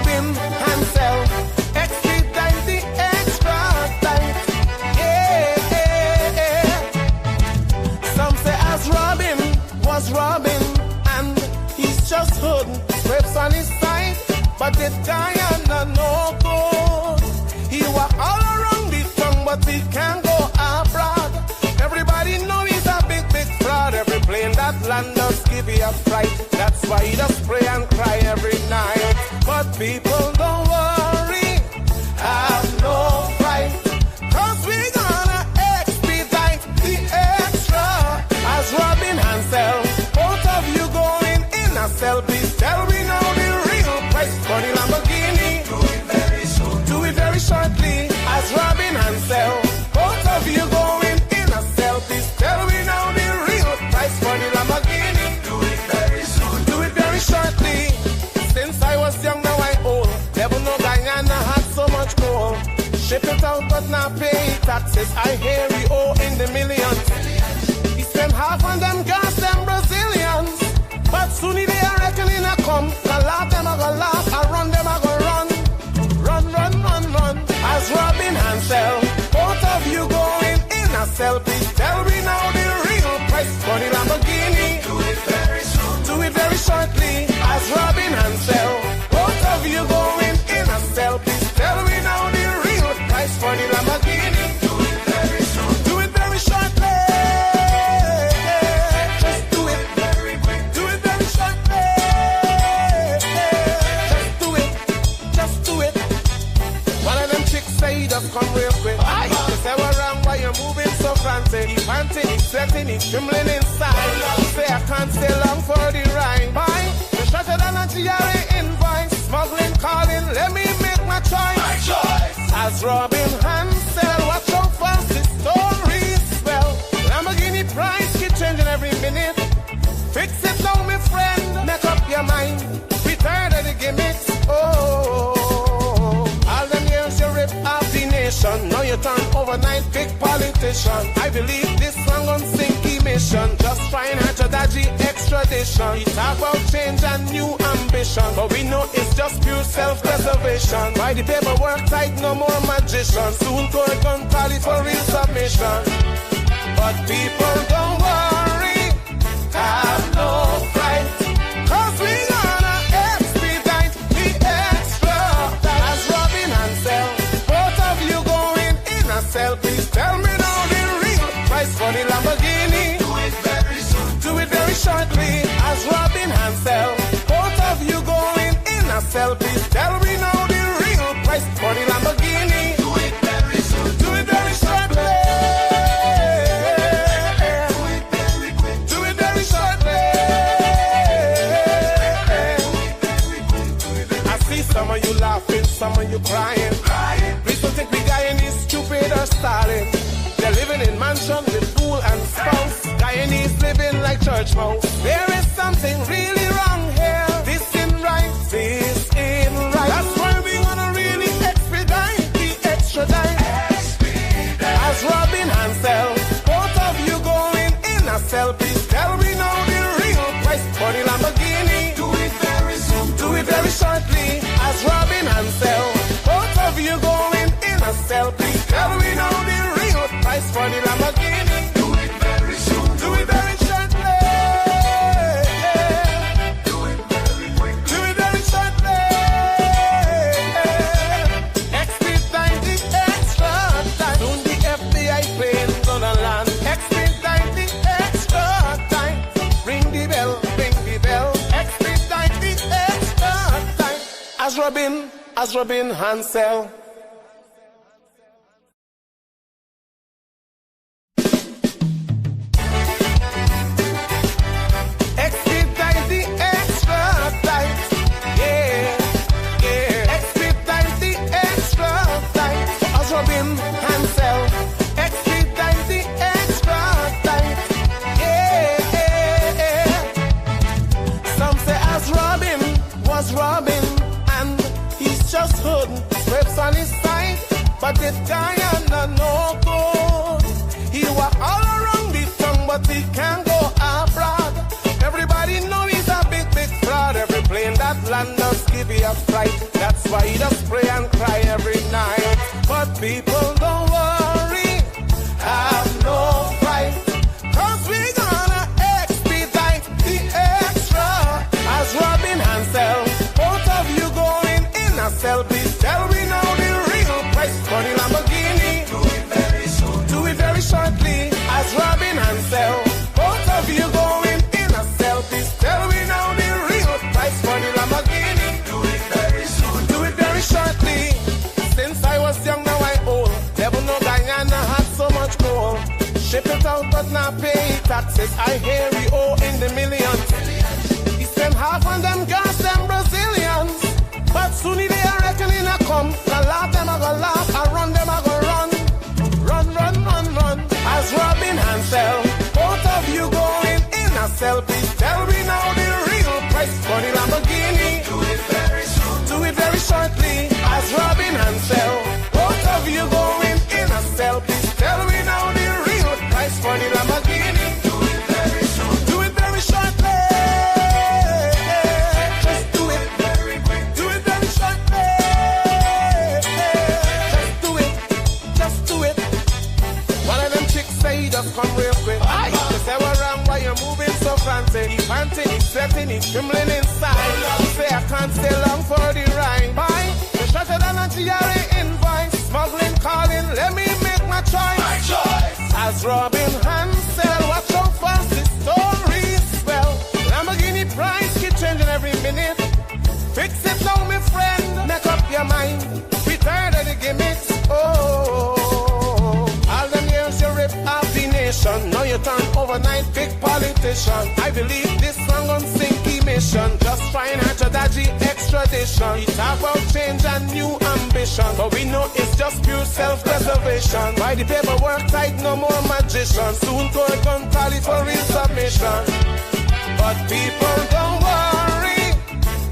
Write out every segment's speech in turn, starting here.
Robin Hansel, expedite the extra tight. Yeah. Some say as Robin was Robin, and he's just hood, scrapes on his side, but the Diana no good. He was all around the tongue, but he can't go abroad. Everybody know he's a big fraud. Every plane that land does give you a fright. That's why he does pray and cry every night. But people don't worry, have no fright, 'cause we gonna expedite the extra. As Robin Hansel, both of you going in a cell, please tell me now the real price for the Lamborghini. Do it very soon, do it very shortly. As Robin Hansel, both of you going in a cell, please tell me now the real price for the Lamborghini. Do it very soon, do it very shortly. Since I was young, now I old. Never know Guyana had so much gold. Ship it out but not pay taxes. I hear we owe in the millions. He spent half on them gas, them Brazilians. But soon they are reckoning a come. The laugh them a go laugh, I run them a go run. Run, run, run, run. As Robin Hansel, both of you going in a cell, please tell me now the real price for the Lamborghini. Do it very soon, do it very shortly. As Robin Hansel, both of you going in a cell, please tell me now the real price for the Lamborghini. Do it very soon, do it very shortly. Just do it very quick, do it very shortly. Just do it, just do it. One of them chicks say he just come real quick. They say we're wrong, why you moving so frantic? He panting, he sweating, he trembling inside. He say I can't stay long for the ride. Bye, the shorter than a GRA invoice. Smuggling, calling, let me make my choice. My choice. As Robin Hansel, watch how fast the story swell. Lamborghini price keep changing every minute. Fix it now, my friend, make up your mind. We tired of the gimmicks, oh. All them years you rip off the nation. Now you turn overnight big politician. I believe this song on Sinky mission. Just trying hard to dodgy extradition. We talk about change and new ambition, but we know it's just pure self-preservation. Why the paperwork tight, no more magician. Soon court gon' call it for real submission. But people don't worry, have no fright, 'cause we gonna expedite the extra. As Robin Hansel, both of you going in a cell, please tell me now the real price for the Lamborghini. Do it very soon, do it very shortly. As Robin Hansel, both of you going in a cell, please tell me now the real price for the Lamborghini. Do it very soon, do it very shortly. Some of you laughing, some of you crying. Please don't think we Guyanese stupid or stalling. They're living in mansion with pool and spouse. Guyanese living like church mouse. There is something really wrong here. This ain't right, this ain't right. That's why we wanna really expedite the extra time. As Robin Hansel, both of you going in a cell, please tell me now the real price for the Lamborghini. Do it very soon, do it very shortly. As Robin Hansel, both of you going in a cell, please tell me now the real price for the Lamborghini. Do it very soon, do it very shortly. Do it very quick, do it very shortly. Expedite the extra time. Soon the FBI plane gonna land. Expedite the extra time. Ring the bell, ring the bell. Expedite the extra time. As Robin Hansel. Expedite the extra tight. Yeah, yeah. Expedite the extra tight. As Robin Hansel. Expedite the extra tight. Yeah, yeah. Some say as Robin was Robin, and he's just hood, scrapes on his side, but the Diana no good. He was all around the tongue, but he can't go abroad. Everybody know he's a big fraud. Every plane that land does give you a fright. That's That's why he just pray and cry every night. But people don't worry, have no fright, 'cause we gonna expedite the extra. As Robin Hansel, both of you going in a cell, please tell me now the real price for the Lamborghini. Do it very soon. Do it very shortly. As Robin Hansel, both of you going in a cell, please tell me now the real price for the Lamborghini. Do it very soon. Do it very shortly. Since I was young, now I old. Never know Guyana had so much gold. Ship it out but not pay taxes. I hear we owe in the millions. He spent half on them gas, them Brazilians. But soon they are reckoning a come. The laugh them a go laugh, I run them a go run. Run, run, run, run. As Robin Hansel, both of you going in a cell, please tell me now the real price for the Lamborghini. Do it very soon. Do it very shortly. As Robin Hansel, both of you going in a cell, please tell me now the real price for the Lamborghini. Do it very soon. Do it very shortly. Just do it very quick. Do it very shortly. Just do it. Just do it. One of them chicks say he just come real quick. They say what wrong, why you moving so frantic? He panting, he sweating, he trembling inside. He say I can't stay long for the ride. Bye. They shorter than a GRA invoice. Smuggling, calling, let me make my choice. My choice. As Robin Hansel, watch how fast the story spell. Lamborghini price keep changing every minute. Fix it now, my friend. Make up your mind. We tired of the gimmicks. Oh, all them years you rip off the nation. Now you turn overnight big politician. I believe this song on Sinky mission. Just trying hard to dodgy extradition. We talk about change and new ambition, but we know it's just pure self-preservation. Why the paperwork tight, no more magician. Soon court gon' call it for real submission. But people don't worry,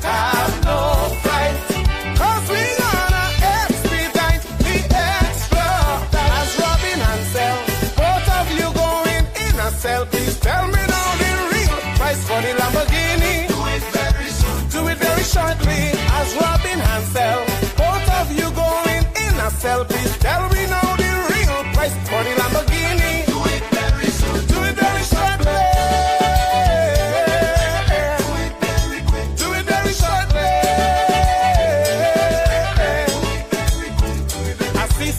have no fright, 'cause we gonna expedite the extra. As Robin Hansel, both of you going in a cell, please tell me now the real price for the Lamborghini. Do it very soon. Do it very shortly. As Robin Hansel, both of you going in a cell, please tell me now the real price for the Lamborghini. Do it very soon. Do it very shortly.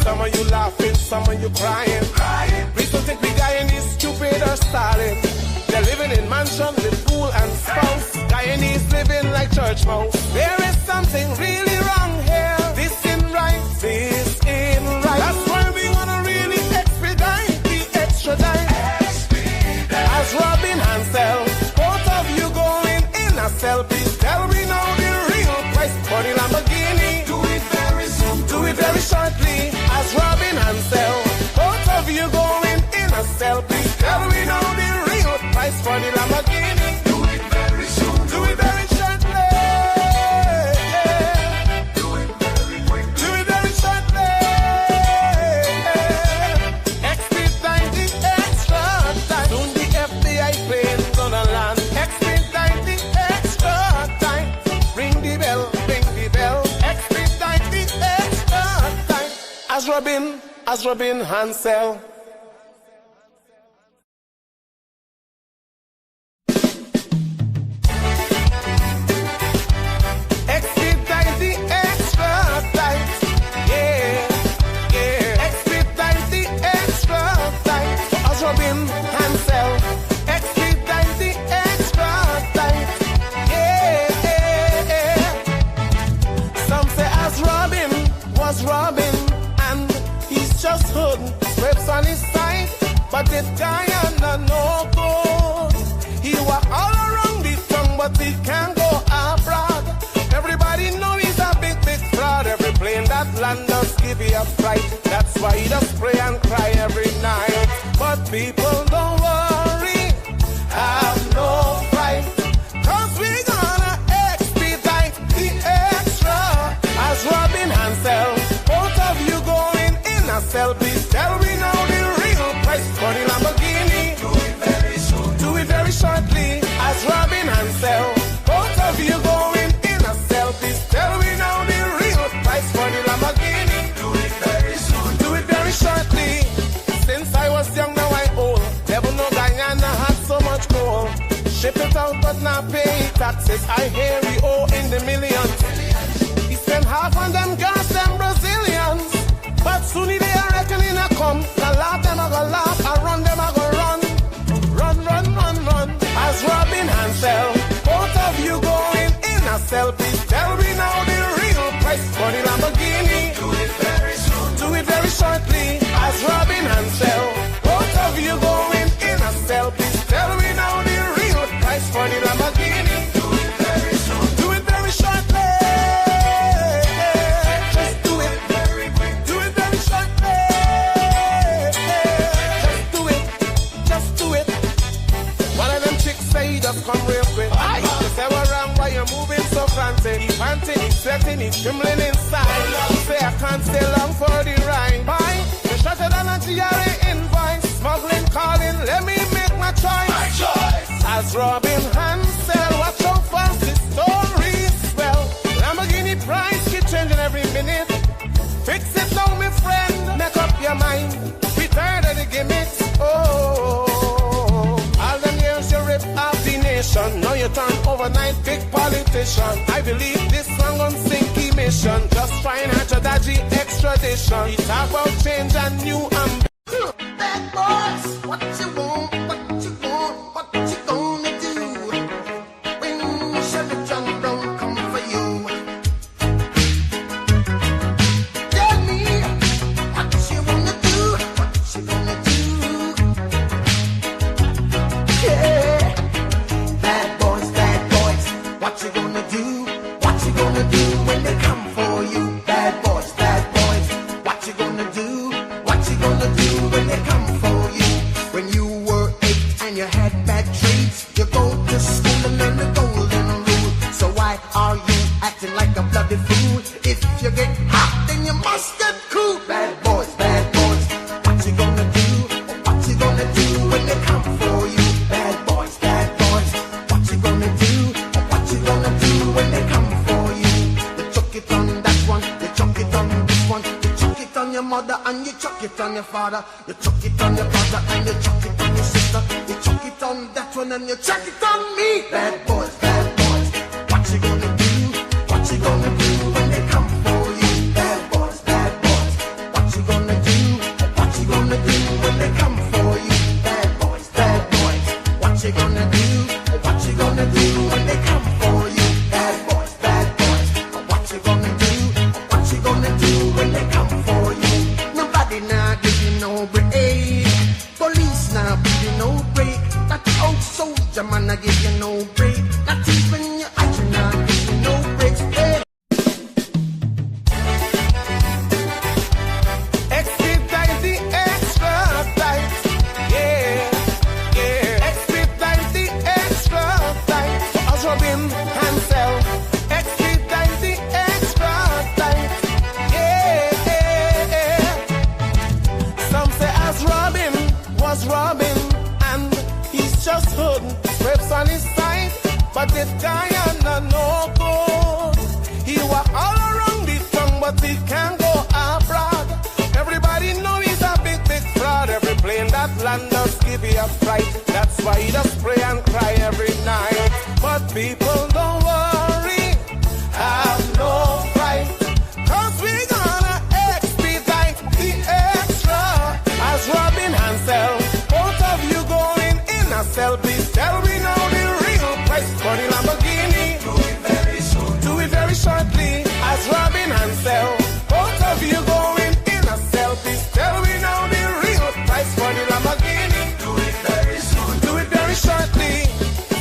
Some of you laughing, some of you crying. Please don't think we Guyanese stupid or stalling. They're living in mansion with pool and spouse. Guyanese living like church mouse. There is something really wrong here. This ain't right, this ain't right. That's why we wanna really expedite the extra dime. As Robin Hansel, both of you going in a cell, please tell me now the real price for the Lamborghini. Do it very soon. Do it very shortly. As Robin Hansel, both of you going in a cell, please tell me now the real price for the Lamborghini. Do it very soon. Do it very shortly. Do it very quick. Do it very shortly. Expedite the extra time. Soon the FBI plane's gonna land. Expedite the extra time. Ring the bell, ring the bell. Expedite the extra time. As Robin Hansel. Expedite the extra time. Yeah, yeah. Expedite the extra time. As Robin Hansel. Expedite the extra time. Yeah, yeah, yeah. Some say as Robin was Robin, he's just hood, scrapes on his side, but this guy no good. He was all around the tongue, but he can't go abroad. Everybody know he's a big, big fraud. Every plane that land does give you a fright. That's why he does pray and cry every night. But people don't worry, have no fright, 'cause we gonna expedite the extra. As Robin Hansel, both of you going in a cell, please tell me now the real price for the Lamborghini. Do it very soon. Do it very shortly. As Robin Hansel, both of you going in a cell, please tell me now the real not pay taxes. I hear we owe in the millions. He spend half on them gas, them Brazilians. But soon they are reckoning a come. A laugh them a go laugh, a run them a go run. Run, run, run, run. As Robin Hansel, both of you going in a cell. Please tell me now the real price for the Lamborghini. Do it very soon. Do it very shortly. As Robin Hansel, both of you going in a cell. Please tell me now the real price for the Lamborghini. Do it very soon. Do it very shortly. Just do it very quick. Do it very shortly. Just do it. Just do it. One of them chicks say you just come real quick. They say what wrong, why you moving so fancy? He panting, he sweating, he trembling inside. Say I can't stay long for the ride. Bye. You shut it down and GRA invoice. Smuggling, calling, let me make my choice. My choice. As Robin Hansel, watch how fast the story swell. Lamborghini price keep changing every minute. Fix it now, my friend. Make up your mind. We tired of the gimmicks. Oh, all them years you rip off the nation. Now you turn overnight big politician. I believe this song on Sinky mission. Just trying out your dodgy extradition. You talk about change and new ambition. Bad boys, what you want, what you want, what you gonna do when Chevy John Brown come for you? Tell me what you wanna do, what you gonna do. Yeah, bad boys, what you gonna do, what you gonna do when they come for you? Bad boys, what you gonna do, what you gonna do when they come for you? When you were 8 and you had bad traits, you go to school and learn the golden rule. So why are you acting like a bloody fool? If you get hot, then you must get cool. Bad boys, what you gonna do? What you gonna do when they come for you? Bad boys, what you gonna do? What you gonna do when they come for you? You chuck it on that one, you chuck it on this one, you chuck it on your mother and you chuck it on your father. You chuck it on your brother and you chuck it on your sister. You chuck it on that one and you chuck it on me. Bad boys, what you gonna do? What you gonna do when they come for you? Bad boys, what you gonna do? What you gonna do when they come for you? Bad boys, what you gonna do? What you gonna do when they come for you? Bad boys, what you gonna do? What you gonna do when they come for you? Nobody now give you no break. Police now give you no break. That old soldier man I give you no break. Not even your action now give you no breaks. Hey. Expedite the extra tight. Yeah. Expedite the extra tight. For us Robin Hansel. Expedite the extra tight. Yeah. Some say as Robin was Robin and he's just hood, scrapes on his side, but the Diana no good. He walk all around the tongue, but he can't go abroad. Everybody know he's a big fraud. Every plane that land does give you a fright. That's why he does pray and cry every night. But people don't worry, have no fright, 'cause we gonna expedite the extra. As Robin Hansel, both of you going in a cell. Please tell me now the real price for the Lamborghini. Do it very soon. Do it very shortly. As Robin Hansel, both of you going in a cell. Please tell me now the real price for the Lamborghini. Do it very soon. Do it very shortly.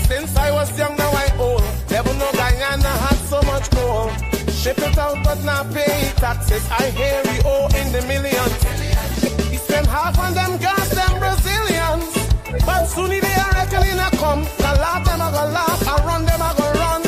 Since I was young, now I old. Never know Guyana had so much gold. Ship it out but not pay taxes. I hear we owe in the millions. He spend half on them gas, them Brazilians. But soon they are reckoning a come. A laugh them a go laugh, a run them a go run.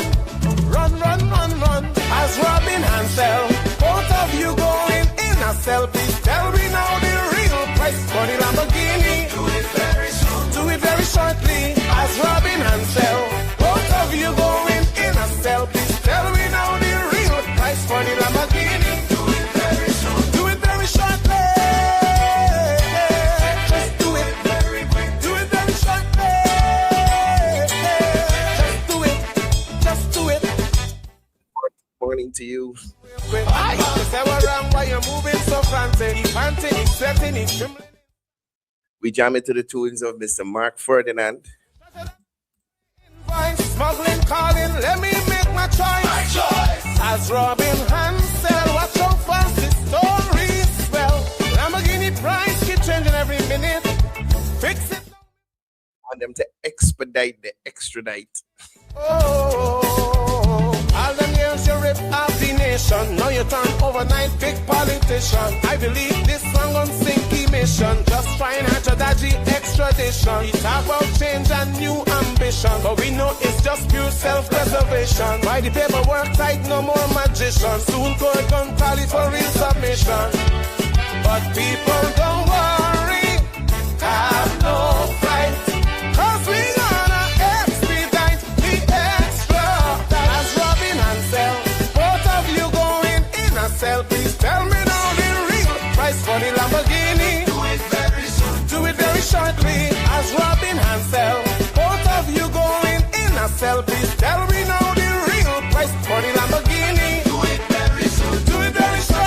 Run, run, run, run. As Robin Hansel, both of you going in a cell. Please tell me now the real price for the Lamborghini. Do it very soon. Do it very shortly. As Robin Hansel, both of you going in a cell. Please tell me now the real price for the Lamborghini. Do it very soon. Do it very shortly. Just do it very quick. Do it very shortly. Just We jam into the tunes of Mr. Mark Ferdinand. Smuggling, calling, let me make my choice. My choice. As Robin Hansel, watch how fast the stories well. Lamborghini price keep changing every minute. Fix it. I want them to expedite the extradite. All them years you rip off the nation. Now you turn overnight big politician. I believe this song on Sinky mission. Just trying hard to dodgy extradition. We talk about change and new ambition, but we know it's just pure self-preservation. Why the paperwork tight, no more magician. Soon court gun call it for real submission. But people don't worry, have no fright, 'cause we gonna expedite the extra. As Robin Hansel, both of you going in a cell. Please tell me now the real price for the Lamborghini. Do it very soon. Do it very shortly. As Robin Hansel, both of you going in a cell. Please tell me now the real price for the Lamborghini. Do it very soon. Do it very shortly.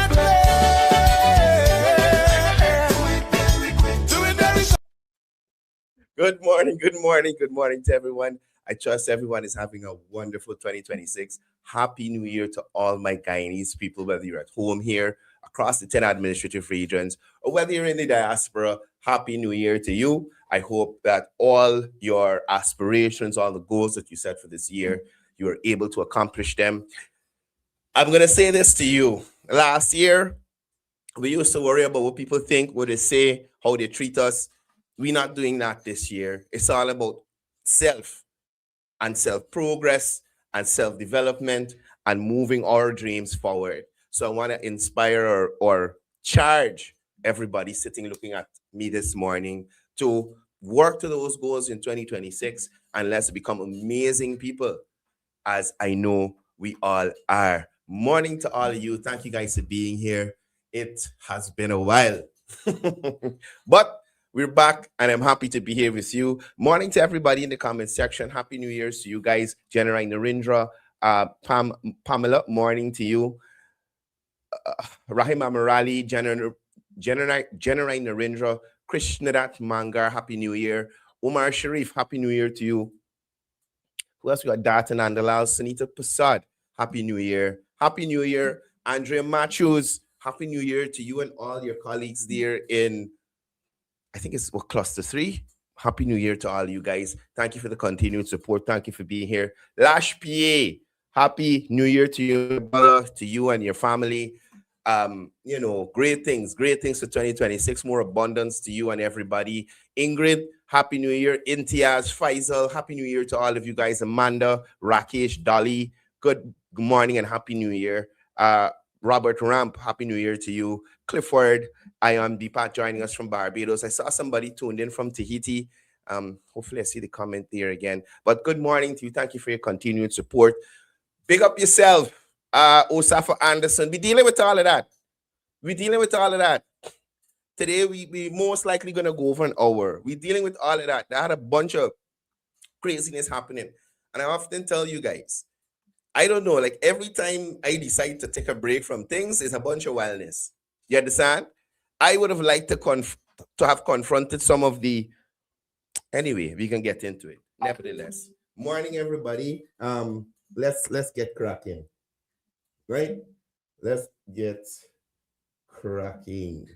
Good morning, good morning, good morning to everyone. I trust everyone is having a wonderful 2026. Happy New Year to all my Guyanese people, whether you're at home here, across the 10 administrative regions, or whether you're in the diaspora. Happy New Year to you. I hope that all your aspirations, all the goals that you set for this year, you are able to accomplish them. I'm going to say this to you. Last year, we used to worry about what people think, what they say, how they treat us. We're not doing that this year. It's all about self and self-progress and self-development and moving our dreams forward. So I want to inspire or charge everybody sitting looking at me this morning to work to those goals in 2026, and let's become amazing people, as I know we all are. Morning to all of you. Thank you guys for being here. It has been a while. But we're back, and I'm happy to be here with you. Morning to everybody in the comment section. Happy New Year's to you guys. Generai Narendra, Pamela, morning to you. Rahima Murali, Generai Narendra, Krishnadat Mangar, Happy New Year. Umar Sharif, Happy New Year to you. Who else we got? Datan Andalal, Sunita Prasad, Happy New Year. Happy New Year. Andrea Matthews, Happy New Year to you and all your colleagues there in, I think it's Cluster 3. Happy New Year to all you guys. Thank you for the continued support. Thank you for being here. Lash PA, Happy New Year to you, brother, to you and your family. Great things for 2026. More abundance to you and everybody. Ingrid, Happy New Year. Intiaz, Faisal, Happy New Year to all of you guys. Amanda, Rakesh, Dolly, good morning and Happy New Year. Robert Ramp, Happy New Year to you. Clifford, I am Deepak joining us from Barbados. I saw somebody tuned in from Tahiti. Hopefully I see the comment there again. But good morning to you. Thank you for your continued support. Big up yourself, Osafa Anderson. We're dealing with all of that. Today, we most likely going to go over an hour. We're dealing with all of that. I had a bunch of craziness happening. And I often tell you guys, I don't know, like every time I decide to take a break from things, it's a bunch of wildness. You understand? I would have liked to have confronted some of the... Anyway, we can get into it. Nevertheless, morning, everybody. Let's get cracking. Right? Let's get cracking.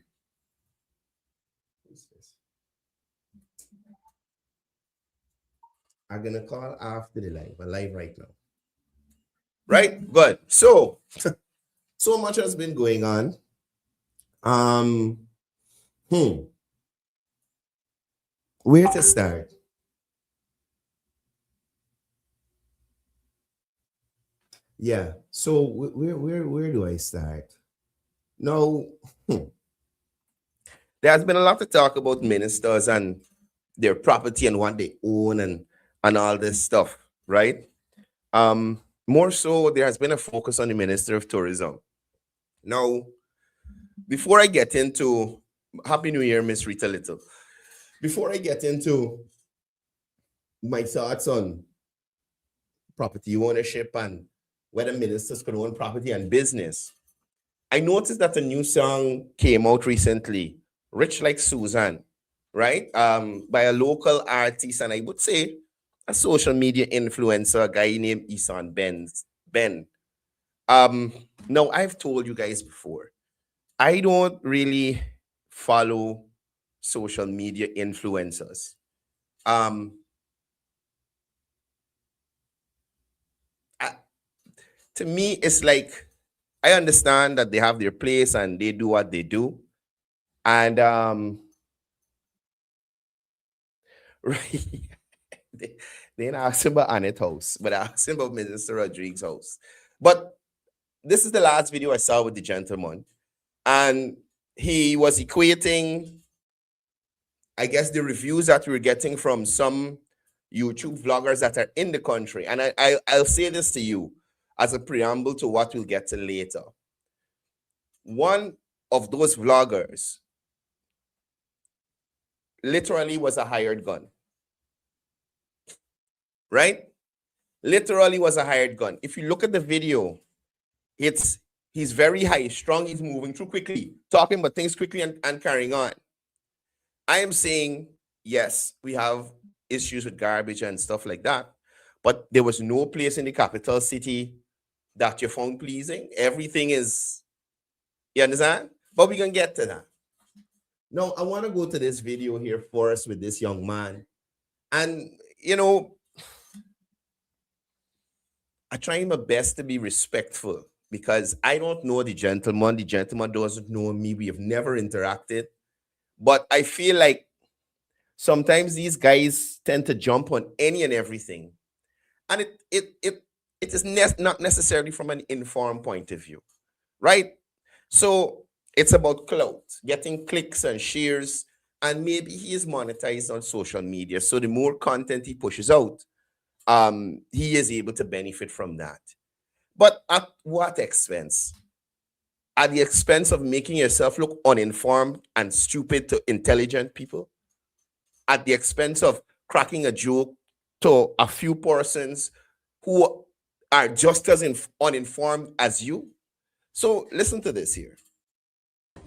Who's this? I'm going to call after the live. I'm live right now. Right? Good. So much has been going on. Where to start? Yeah. So where do I start? Now, there has been a lot of talk about ministers and their property and what they own and all this stuff, right? More so, there has been a focus on the Minister of Tourism. Now, before I get into Happy New Year, Miss Rita Little. Before I get into my thoughts on property ownership and whether ministers could own property and business, I noticed that a new song came out recently, Rich Like Susan, right? By a local artist, and I would say a social media influencer, a guy named Isan Ben. Now I've told you guys before, I don't really follow social media influencers. Um, I, to me, it's like I understand that they have their place and they do what they do, and right. they, they didn't ask him about Annette house, but I asked him about Minister Rodriguez's house. But this is the last video I saw with the gentleman, and he was equating, I guess, the reviews that we were getting from some YouTube vloggers that are in the country. And I'll say this to you as a preamble to what we'll get to later. One of those vloggers literally was a hired gun. Right? Literally was a hired gun. If you look at the video, he's very high, strong, he's moving through quickly, talking about things quickly and carrying on. I am saying, yes, we have issues with garbage and stuff like that, but there was no place in the capital city that you found pleasing. Everything is, you understand? But we can get to that. Now, I want to go to this video here for us with this young man. And, you know, I try my best to be respectful because I don't know the gentleman. The gentleman doesn't know me. We have never interacted. But I feel like sometimes these guys tend to jump on any and everything. And it is not necessarily from an informed point of view, right? So it's about clout, getting clicks and shares, and maybe he is monetized on social media. So the more content he pushes out, he is able to benefit from that. But at what expense? At the expense of making yourself look uninformed and stupid to intelligent people? At the expense of cracking a joke to a few persons who are just as uninformed as you? So listen to this here.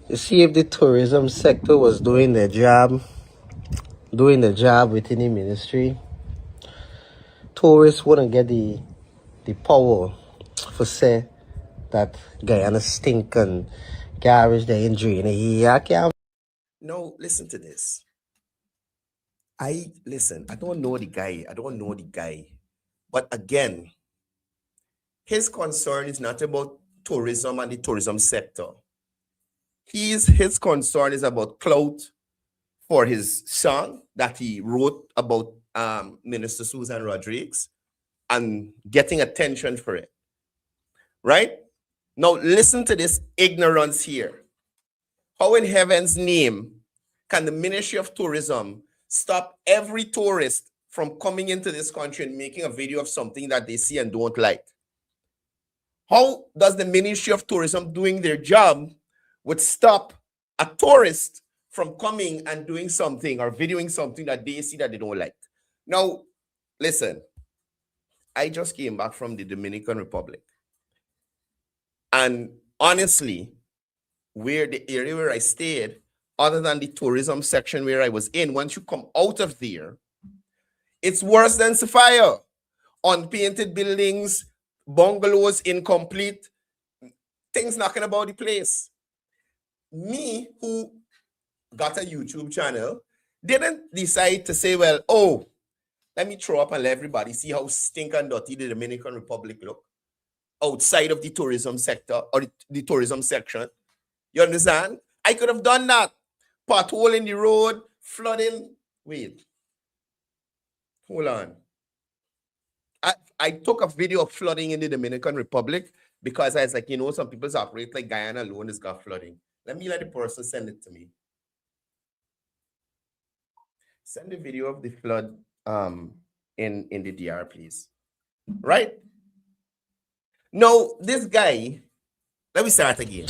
You see, if the tourism sector was doing the job within the ministry, tourists wouldn't get the power for say that Guyana stink and garbage they injury in a No, listen to this. I don't know the guy. But again, his concern is not about tourism and the tourism sector. His concern is about clout for his song that he wrote about Minister Susan Rodriguez and getting attention for it. Right? Now listen to this ignorance here. How in heaven's name can the Ministry of Tourism stop every tourist from coming into this country and making a video of something that they see and don't like? How does the Ministry of Tourism doing their job would stop a tourist from coming and doing something or videoing something that they see that they don't like? Now, listen, I just came back from the Dominican Republic. And honestly, where the area where I stayed, other than the tourism section where I was in, once you come out of there, it's worse than Sophia. Unpainted buildings, bungalows incomplete, things knocking about the place. Me, who got a YouTube channel, didn't decide to say, well, oh, let me throw up and let everybody see how stink and dirty the Dominican Republic look outside of the tourism sector or the tourism section. You understand? I could have done that. Pothole in the road, flooding. Wait. Hold on. I took a video of flooding in the Dominican Republic because I was like, you know, some people operate like Guyana alone has got flooding. Let the person send it to me. Send the video of the flood in the DR, please. Right? Now, this guy, let me start again.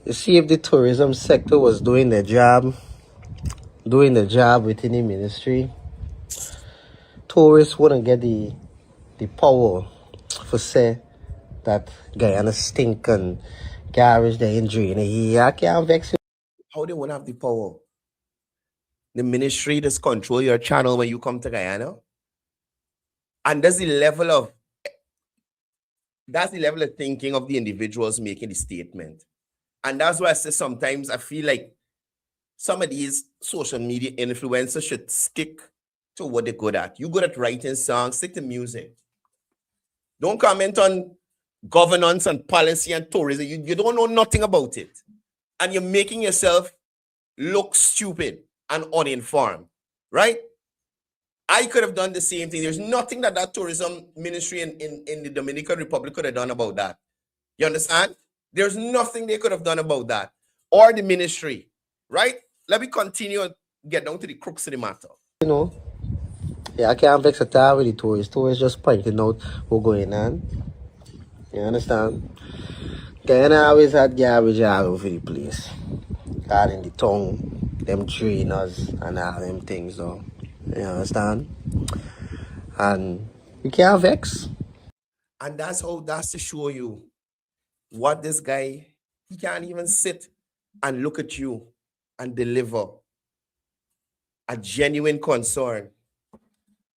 You see, if the tourism sector was doing the job within the ministry, tourists wouldn't get the power for say that Guyana stink and garbage they in drain. I can't vex you. How they won't have the power? The ministry just control your channel when you come to Guyana. And that's the level of thinking of the individuals making the statement. And that's why I say sometimes I feel like some of these social media influencers should stick to what they're good at. You're good at writing songs, stick to music. Don't comment on governance and policy and tourism. You don't know nothing about it. And you're making yourself look stupid and uninformed, right? I could have done the same thing. There's nothing that tourism ministry in the Dominican Republic could have done about that. You understand? There's nothing they could have done about that. Or the ministry, right? Let me continue and get down to the crux of the matter. You know, I can't vex at all with the tourists. Tourists just pointing out what's going on. You understand? Guyana always had garbage all over the place. All in the tongue, them drainers and all them things though. You understand? And you can't vex. And that's to show you what this guy, he can't even sit and look at you and deliver a genuine concern.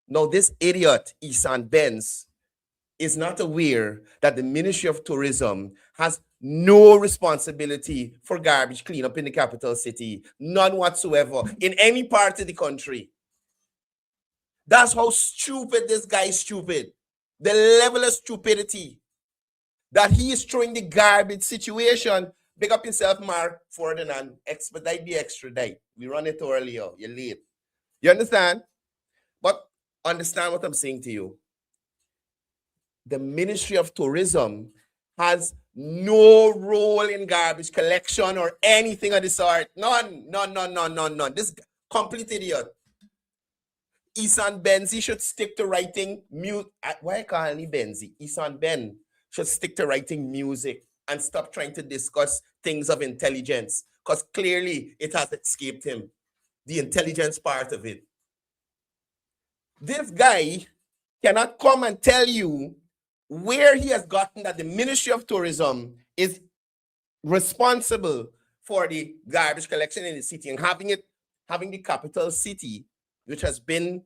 Now, this idiot, Isan Benz, is not aware that the Ministry of Tourism has no responsibility for garbage cleanup in the capital city, none whatsoever, in any part of the country. That's how stupid this guy is stupid. The level of stupidity that he is throwing the garbage situation. Big up yourself, Mark Ferdinand. Expedite the extradite. We run it earlier. You're late. You understand? But understand what I'm saying to you. The Ministry of Tourism has no role in garbage collection or anything of the sort. None. This complete idiot. Isan Benzi should stick to writing music. Why call me Benzi? Isan Ben should stick to writing music and stop trying to discuss things of intelligence, because clearly it has escaped him, the intelligence part of it. This guy cannot come and tell you where he has gotten that the Ministry of Tourism is responsible for the garbage collection in the city, and having the capital city, which has been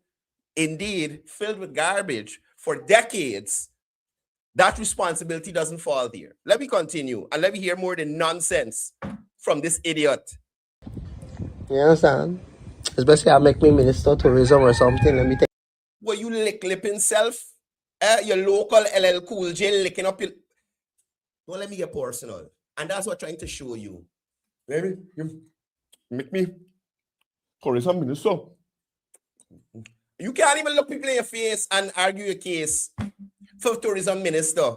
indeed filled with garbage for decades, that responsibility doesn't fall there. Let me continue and let me hear more than nonsense from this idiot. You understand? Especially I make me Minister of Tourism or something. Let me tell you. Well, you lick himself. Your local LL Cool J licking up your... Don't let me get personal. And that's what I'm trying to show you. Baby, you make me tourism minister. You can't even look people in your face and argue your case for tourism minister.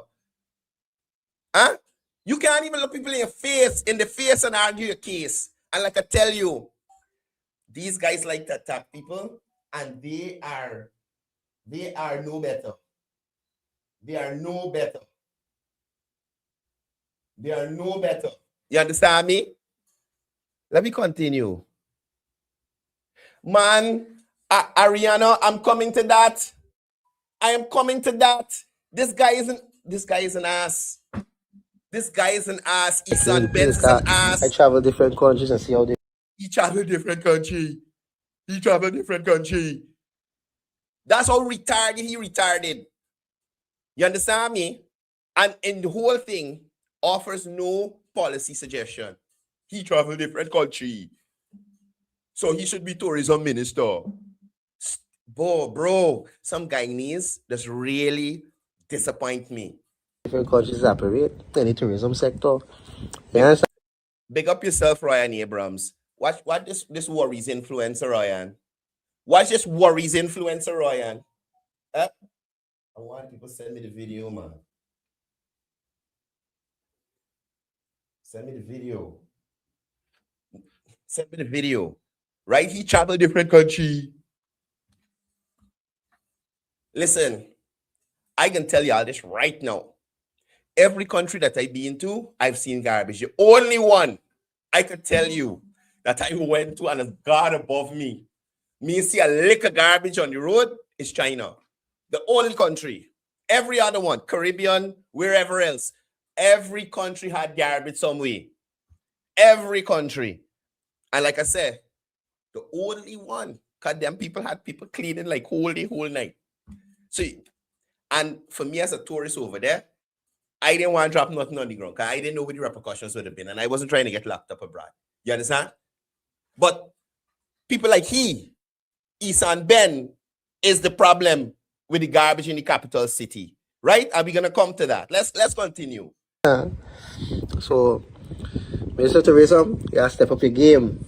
Huh? You can't even look people in the face and argue your case. And like I tell you, these guys like to attack people, and they are no better. They are no better. They are no better. You understand me? Let me continue. Man, Ariana, I'm coming to that. I am coming to that. This guy is an ass. This guy is an ass. Isan Benz is an ass. I travel different countries and see how they... He travel different country. That's how retarded he retarded. You understand me? And in the whole thing, offers no policy suggestion. He travel different country. So he should be tourism minister. Bro, some Guyanese just really disappoint me. Different countries operate in the tourism sector. Yes. Big up yourself, Ryan Abrams. Watch this worries influencer, Ryan. Watch this worries influencer, Ryan. I want people to send me the video, man. Send me the video. Right? He traveled different country. Listen, I can tell you all this right now. Every country that I've been to, I've seen garbage. The only one I could tell you that I went to and is God above me see a lick of garbage on the road is China. The only country. Every other one, Caribbean, wherever else. Every country had garbage some way. Every country. And like I said, the only one, because them people had people cleaning like whole day, whole night. So, and for me as a tourist over there, I didn't want to drop nothing on the ground because I didn't know what the repercussions would have been. And I wasn't trying to get locked up abroad. You understand? But people like Isan Ben, is the problem with the garbage in the capital city. Right? Are we going to come to that? Let's continue. So, Minister Tourism, you gotta step up your game.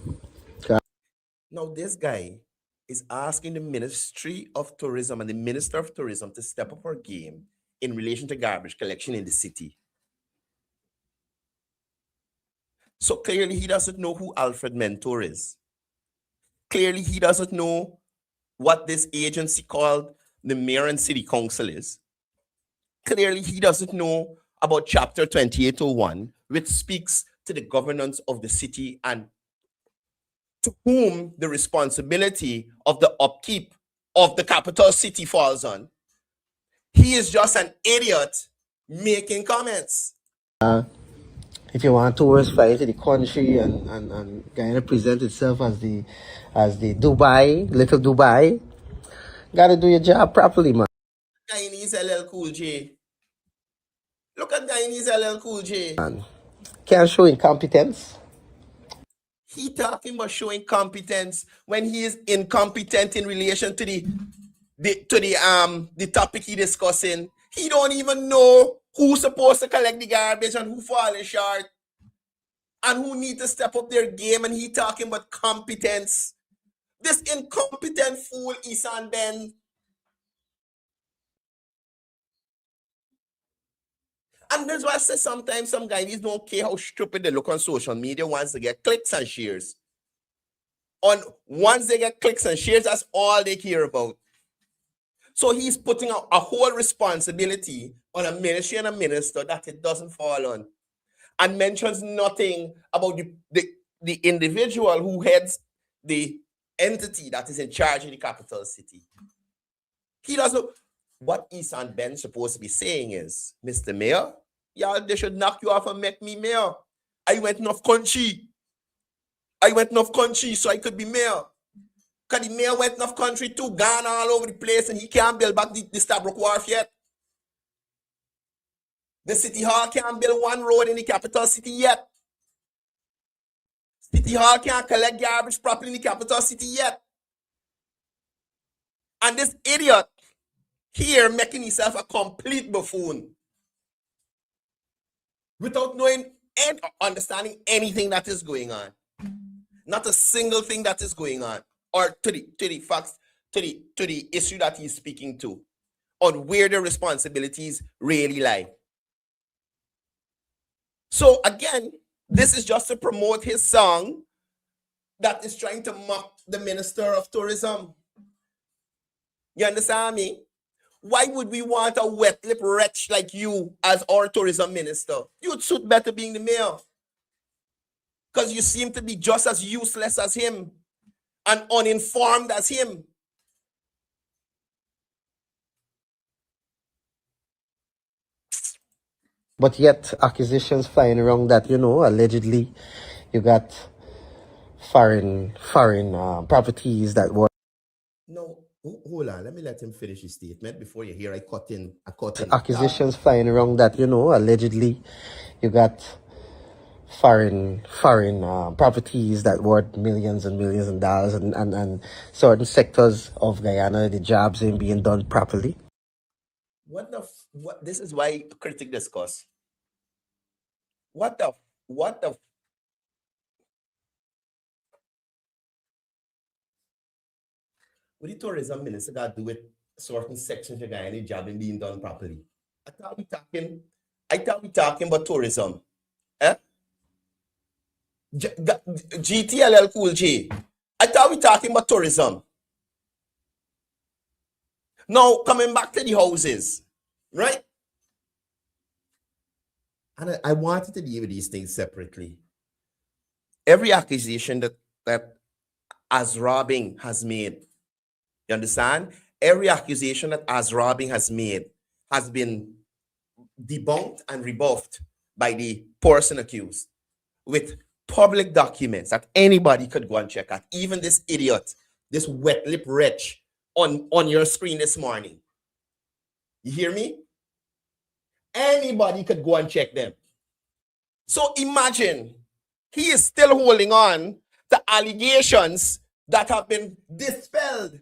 Now, this guy is asking the Ministry of Tourism and the Minister of Tourism to step up our game in relation to garbage collection in the city. So clearly he doesn't know who Alfred Mentor is. Clearly he doesn't know what this agency called the Mayor and City Council is. Clearly he doesn't know about Chapter 2801, which speaks to the governance of the city and to whom the responsibility of the upkeep of the capital city falls on. He is just an idiot making comments. If you want tourists fly into the country and Guyana present itself as the Dubai, little Dubai, gotta do your job properly, man. Guyanese LL Cool J. Look at Guyanese LL Cool J. Can't show incompetence. He talking about showing competence when he is incompetent in relation to the topic he discussing. He don't even know who's supposed to collect the garbage and who falling short and who need to step up their game, and he talking about competence. This incompetent fool Isan Ben. And that's why I say sometimes some guys don't care how stupid they look on social media once they get clicks and shares. Once they get clicks and shares, that's all they care about. So he's putting a whole responsibility on a ministry and a minister that it doesn't fall on, and mentions nothing about the individual who heads the entity that is in charge of the capital city. He doesn't. What Isan Ben supposed to be saying is, Mr. Mayor, y'all, they should knock you off and make me mayor. I went enough country so I could be mayor. Because the mayor went enough country too, gone all over the place, and he can't build back the Stabrook Wharf yet. The city hall can't build one road in the capital city yet. City hall can't collect garbage properly in the capital city yet. And this idiot here making himself a complete buffoon without knowing and understanding anything that is going on. Not a single thing that is going on, or to the facts, to the issue that he's speaking to, on where the responsibilities really lie. So again, this is just to promote his song that is trying to mock the Minister of Tourism. You understand me? Why would we want a wet lip wretch like you as our tourism minister? You'd suit better being the mayor. Because you seem to be just as useless as him and uninformed as him. But yet, accusations flying around that, allegedly you got foreign properties that were. No, hold on. Let me let him finish his statement before you hear I cut in. Accusations flying around that, allegedly you got foreign properties that worth millions and millions of dollars, and certain sectors of Guyana, the jobs ain't being done properly. What this is why critic discuss. What the what the tourism minister got to do with certain sections of Guyana job and being done properly? I thought we talking about tourism. Eh? GTLL Cool J. I thought we talking about tourism. Now, coming back to the houses, right? And I wanted to deal with these things separately. Every accusation that Azrabing has made, you understand? Every accusation that Azrabing has made has been debunked and rebuffed by the person accused with public documents that anybody could go and check out. Even this idiot, this wet lip wretch on your screen this morning. You hear me? Anybody could go and check them. So imagine he is still holding on to allegations that have been dispelled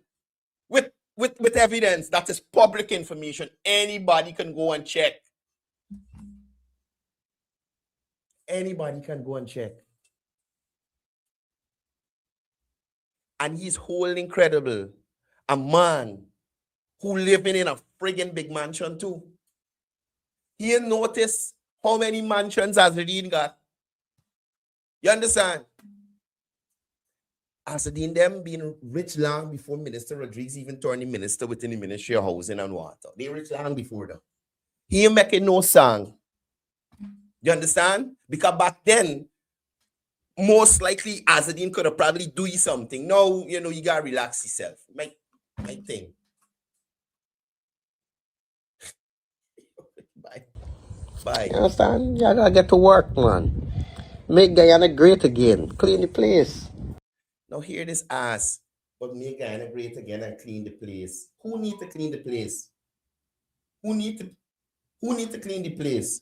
with evidence that is public information. Anybody can go and check. Anybody can go and check. And he's holding credible a man who living in a friggin' big mansion too. He noticed how many mansions Azadine got. You understand? Azadine them being rich long before Minister Rodriguez even turned the minister within the Ministry of Housing and Water. They rich long before that. He ain't making no song. You understand? Because back then, most likely Azadine could have probably do you something. No, you know, you gotta relax yourself. My thing. Bye. You understand? You gotta get to work, man. Make Guyana great again. Clean the place. Now hear this ass, but make Guyana great again and clean the place. Who need to clean the place? Who need to clean the place?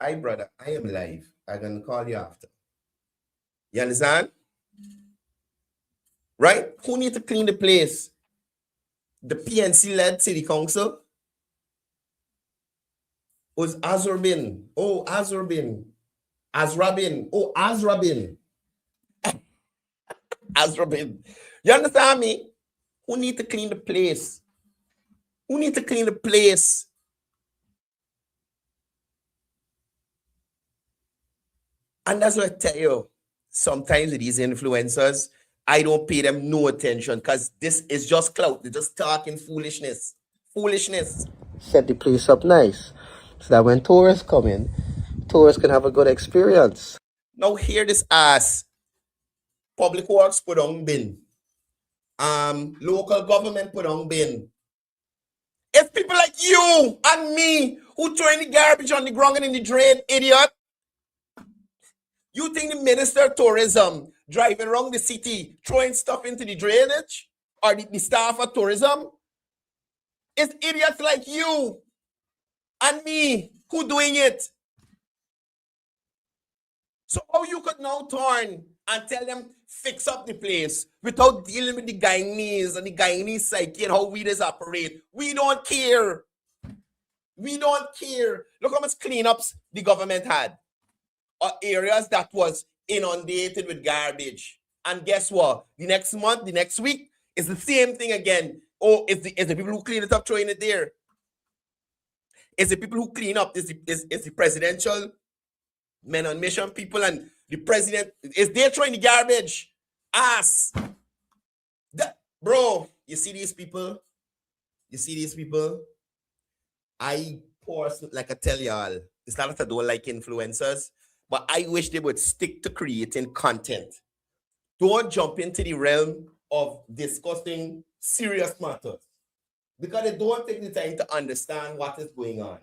Hi, brother. I am live. I'm gonna call you after. You understand? Right? Who need to clean the place? The PNC-led city council? Was Azrabin? Oh, Azrabin. Azrabin. Oh, Azrabin. Azrabin. You understand me? Who need to clean the place? Who need to clean the place? And that's what I tell you. Sometimes with these influencers, I don't pay them no attention because this is just clout. They're just talking foolishness. Foolishness. Set the place up nice so that when tourists come in, tourists can have a good experience. Now hear this ass. Public Works put on bin. Local government put on bin. It's people like you and me who throwing the garbage on the ground and in the drain, idiot. You think the Minister of Tourism driving around the city throwing stuff into the drainage? Or the staff of tourism? It's idiots like you and me who doing it. So how you could now turn and tell them fix up the place without dealing with the Guyanese and the Guyanese psyche and how we just operate? We don't care. We don't care. Look how much cleanups the government had. Or areas that was inundated with garbage. And guess what? The next month, the next week, it's the same thing again. Oh, it's the people who clean it up throwing it there. It's the people who clean up. It's the presidential men on mission people and the president. Is they throwing the garbage? Ass. Bro, you see these people? You see these people? I personally, like I tell y'all, it's not that I don't like influencers, but I wish they would stick to creating content. Don't jump into the realm of discussing serious matters because they don't take the time to understand what is going on.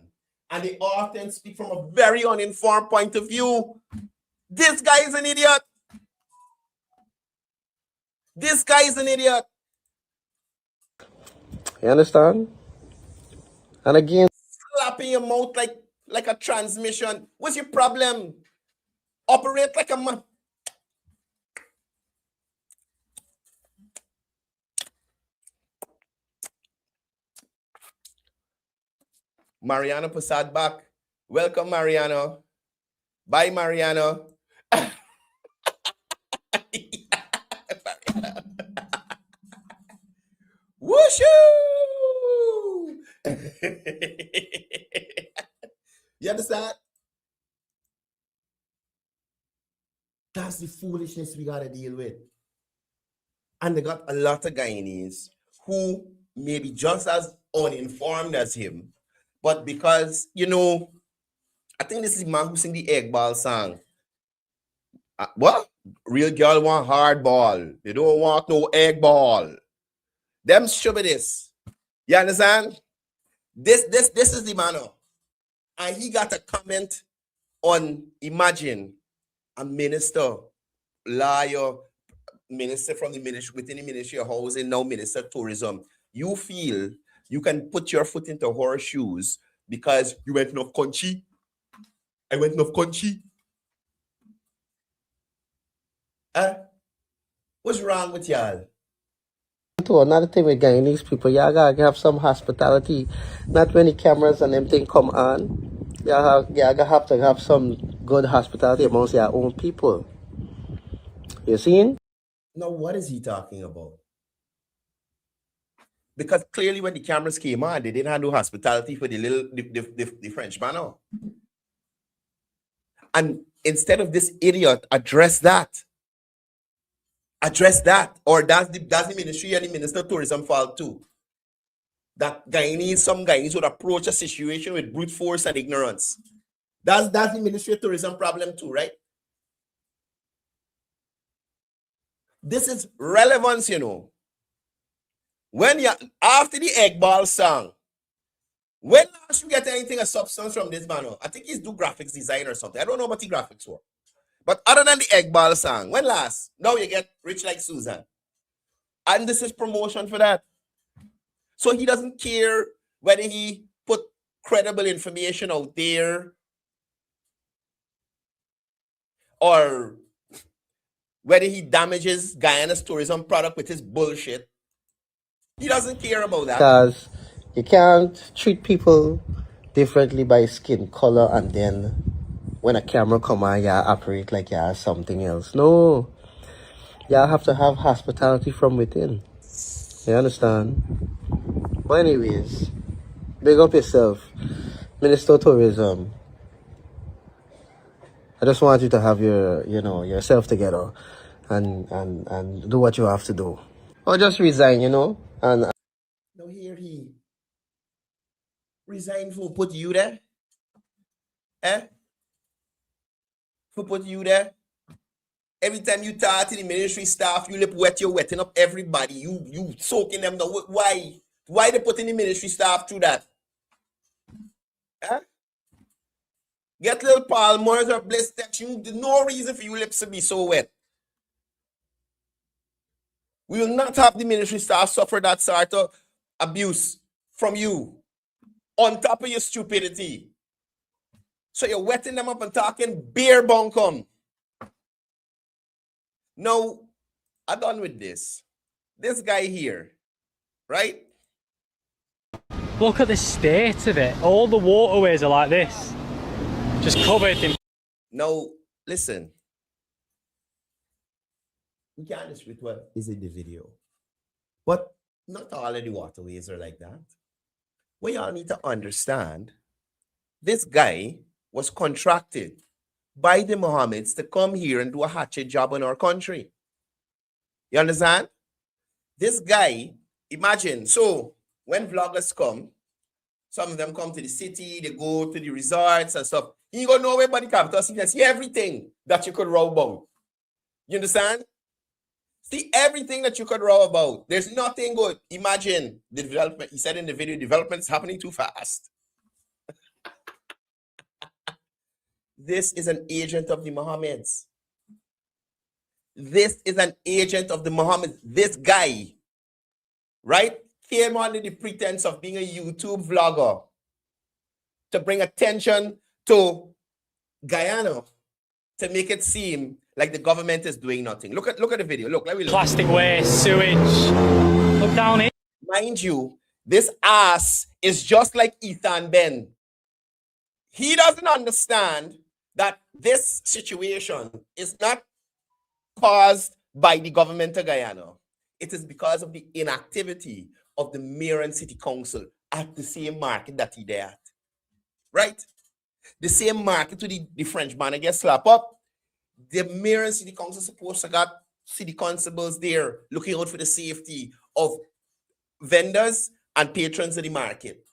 And they often speak from a very uninformed point of view. This guy is an idiot. This guy is an idiot. You understand? And again, Slapping your mouth like a transmission. What's your problem? Operate like a man. Mariano Posad back. Welcome, Mariano. Bye, Mariano. Whooshu! You understand? That's the foolishness we gotta deal with. And they got a lot of Guyanese who may be just as uninformed as him, but because, you know, I think this is the man who sing the egg ball song. What? Real girl want hard ball. They don't want no egg ball. Them should be this. You understand? This is the manner. And he got a comment on, imagine, a minister, lawyer, minister from the ministry, within the Ministry of Housing, now Minister of Tourism. You feel you can put your foot into horseshoes because you went enough country. I went enough country. What's wrong with y'all? Another thing with Guyanese people, y'all gotta have some hospitality. Not when the cameras and everything come on. Y'all have to have some good hospitality amongst your own people. You seen? Now, what is he talking about? Because clearly when the cameras came on, they didn't have no hospitality for the French man. No. And instead of this idiot address that, or that's the ministry and the Minister of Tourism fault too. That some Guyanese would approach a situation with brute force and ignorance. That's the Ministry of Tourism problem too, right? This is relevance, you know. When you after the egg ball song, when last you get anything of substance from this man? I think he's do graphics design or something. I don't know what the graphics were. But other than the egg ball song, when last? Now you get Rich Like Susan. And this is promotion for that. So he doesn't care whether he put credible information out there or whether he damages Guyana's tourism product with his bullshit. He doesn't care about that. Because you can't treat people differently by skin color and then when a camera come on, you operate like you're something else. No. Y'all have to have hospitality from within. You understand? But anyways, big up yourself. Minister of Tourism. I just want you to have yourself together and do what you have to do. Or just resign, and now here he resigned for put you there. For put you there. Every time you talk to the ministry staff, you lip wet, you're wetting up everybody. You soaking them down. Why? Why they putting the ministry staff through that? Get little Palmers or Bliss that you no reason for you lips to be so wet. We will not have the ministry staff suffer that sort of abuse from you on top of your stupidity. So you're wetting them up and talking bare bunkum. Now, I'm done with this. This guy here, right? Look at the state of it. All the waterways are like this. Just covered in... Now, listen. We can't dispute what is in the video. But not all of the waterways are like that. What y'all need to understand, this guy was contracted by the Mohammeds to come here and do a hatchet job in our country. You understand? This guy, imagine, so when vloggers come, some of them come to the city, they go to the resorts and stuff. You go nowhere but the capital city and see everything that you could row about. You understand? See everything that you could row about. There's nothing good. Imagine the development. He said in the video, development is happening too fast. This is an agent of the Mohammeds. This is an agent of the Mohammeds. This guy, right, came under the pretense of being a YouTube vlogger to bring attention to Guyana to make it seem like the government is doing nothing. Look at the video. Look, let me look. Plastic waste, sewage. Look down here. Mind you, this ass is just like Ethan Ben. He doesn't understand that this situation is not caused by the government of Guyana. It is because of the inactivity of the mayor and city council at the same market that he there at. Right? The same market to the French man get slapped up. The mayor and city council supposed to got city constables there looking out for the safety of vendors and patrons of the market.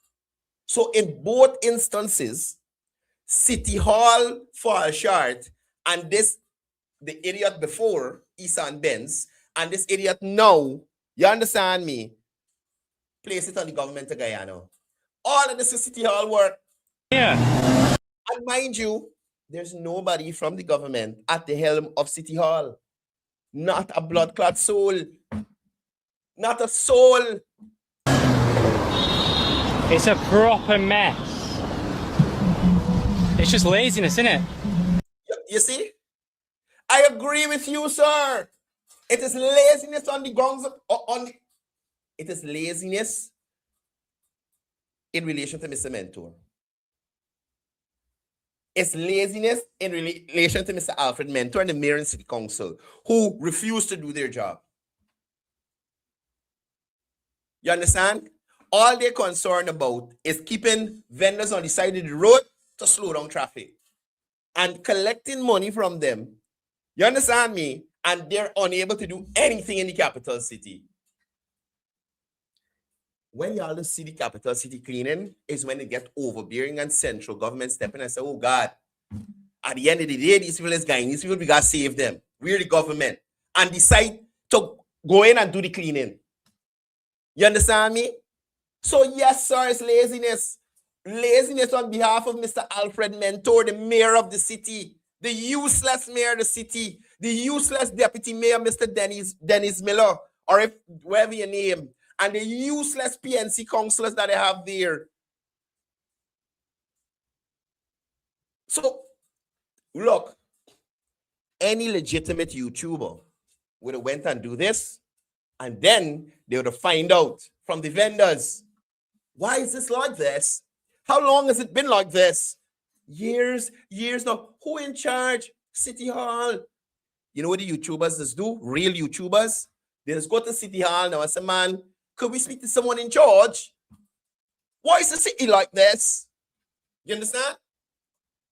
So in both instances, City Hall fall short, and the idiot before, Isan Benz, and this idiot now, you understand me, place it on the government of Guyana. All of this is City Hall work. Yeah. And mind you, there's nobody from the government at the helm of City Hall. Not a blood clot soul. Not a soul. It's a proper mess. It's just laziness, isn't it? You see? I agree with you, sir. It is laziness on the grounds of, it is laziness in relation to Mr. Mentor. It's laziness in relation to Mr. Alfred Mentor and the Mayor and City Council, who refuse to do their job. You understand? All they're concerned about is keeping vendors on the side of the road to slow down traffic and collecting money from them. You understand me? And they're unable to do anything in the capital city. When y'all see the capital city cleaning is when it gets overbearing and central government stepping and say, oh God, at the end of the day, these people is dying. These people, we got to save them. We're the government. And decide to go in and do the cleaning. You understand me? So yes, sir, it's laziness. Laziness on behalf of Mr. Alfred Mentor, the mayor of the city, the useless mayor of the city, the useless deputy mayor, Mr. Dennis Miller, or if whatever your name, and the useless PNC councillors that they have there. So, look, any legitimate YouTuber would have went and do this, and then they would have find out from the vendors, why is this like this? How long has it been like this? Years now. Who in charge? City Hall. You know what the YouTubers just do? Real YouTubers? They just go to City Hall now and say, man, could we speak to someone in charge? Why is the city like this? You understand?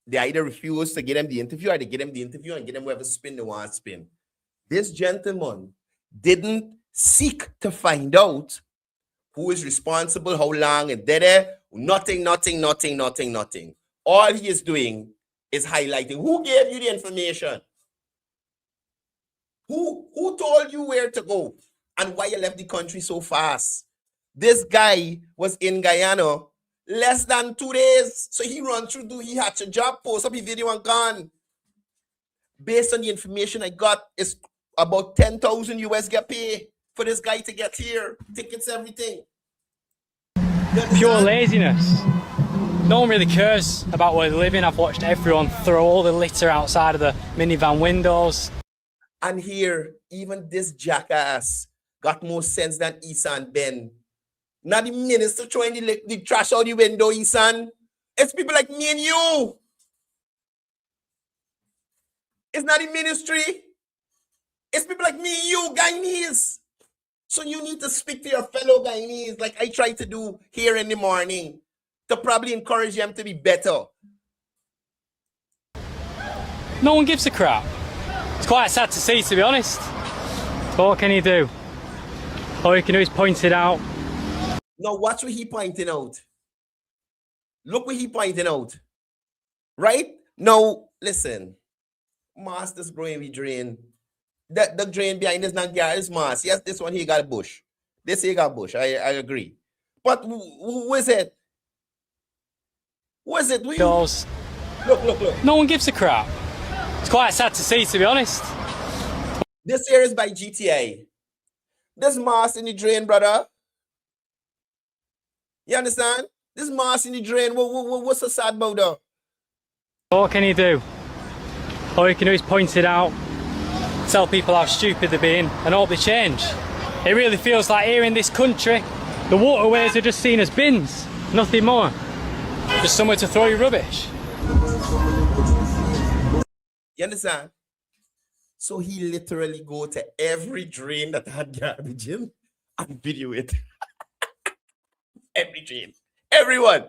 They either refuse to get them the interview or they get them the interview and get them whatever spin they want to spin. This gentleman didn't seek to find out who is responsible, how long, and nothing. All he is doing is highlighting who gave you the information. Who told you where to go and why you left the country so fast? This guy was in Guyana less than 2 days. So he run through, he had a job, post up his video and gone. Based on the information I got, it's about 10,000 US get paid for this guy to get here. Tickets, everything. Pure laziness. No one really cares about where they live in. I've watched everyone throw all the litter outside of the minivan windows. And here, even this jackass got more sense than Isan Ben. Not the minister throwing the trash out the window, Isan. It's people like me and you. It's not the ministry. It's people like me and you, Guyanese. So you need to speak to your fellow Guyanese like I try to do here in the morning to probably encourage them to be better. No one gives a crap. It's quite sad to see, to be honest. But what can you do? All you can do is point it out. Now watch what he pointing out. Look what he pointing out. Right? Now, listen. Master's growing we drain. The drain behind this not Gary's mass. Yes, this one here got a bush. This here got a bush. I agree. But who is it? Who is it? Look. No one gives a crap. It's quite sad to see, to be honest. This here is by GTA. This mass in the drain, brother. You understand? This mass in the drain. What's so sad about that? What can you do? All you can do is point it out, tell people how stupid they're being, and hope they change. It really feels like here in this country, the waterways are just seen as bins, nothing more. Just somewhere to throw your rubbish. You understand? So he literally go to every drain that had garbage in and video it. Every drain. Everyone.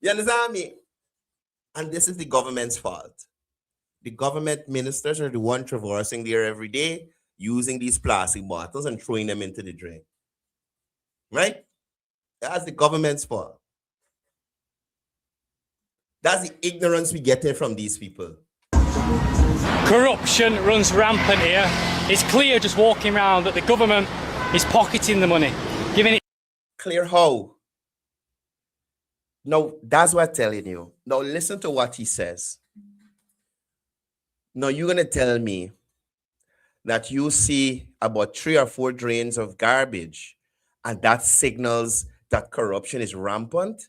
You understand me? And this is the government's fault. The government ministers are the one traversing there every day, using these plastic bottles and throwing them into the drain. Right? That's the government's fault. That's the ignorance we get in from these people. Corruption runs rampant here. It's clear just walking around that the government is pocketing the money, giving it. Clear how? Now, that's what I'm telling you. Now, listen to what he says. Now, you're going to tell me that you see about 3 or 4 drains of garbage, and that signals that corruption is rampant?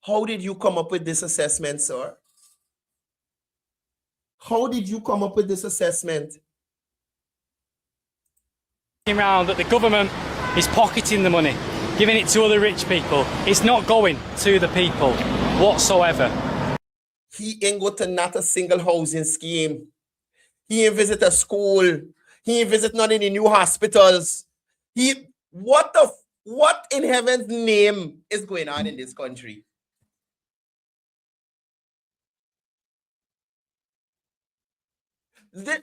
How did you come up with this assessment, sir? How did you come up with this assessment? Around that the government is pocketing the money, giving it to other rich people. It's not going to the people whatsoever. He ain't go to not a single housing scheme. He ain't visit a school. He ain't visit none of the new hospitals. What in heaven's name is going on in this country?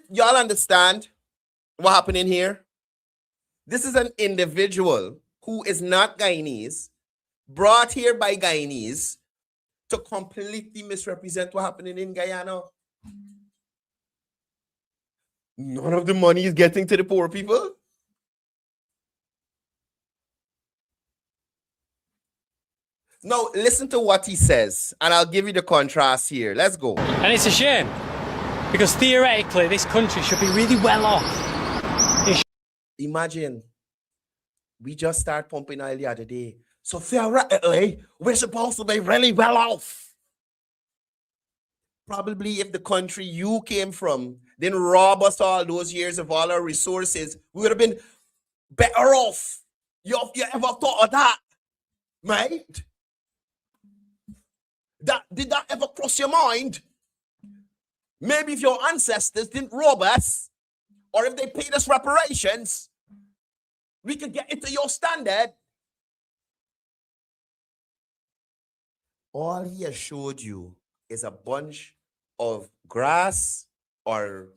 Y'all understand what happening here? This is an individual who is not Guyanese, brought here by Guyanese to completely misrepresent what's happening in Guyana. None of the money is getting to the poor people. Now, listen to what he says, and I'll give you the contrast here. Let's go. And it's a shame, because theoretically, this country should be really well off. Imagine, we just started pumping oil the other day. So theoretically, we're supposed to be really well off. Probably if the country you came from didn't rob us all those years of all our resources, we would have been better off. You ever thought of that, mate? Did that ever cross your mind? Maybe if your ancestors didn't rob us, or if they paid us reparations, we could get into your standard. All he has showed you is a bunch of grass or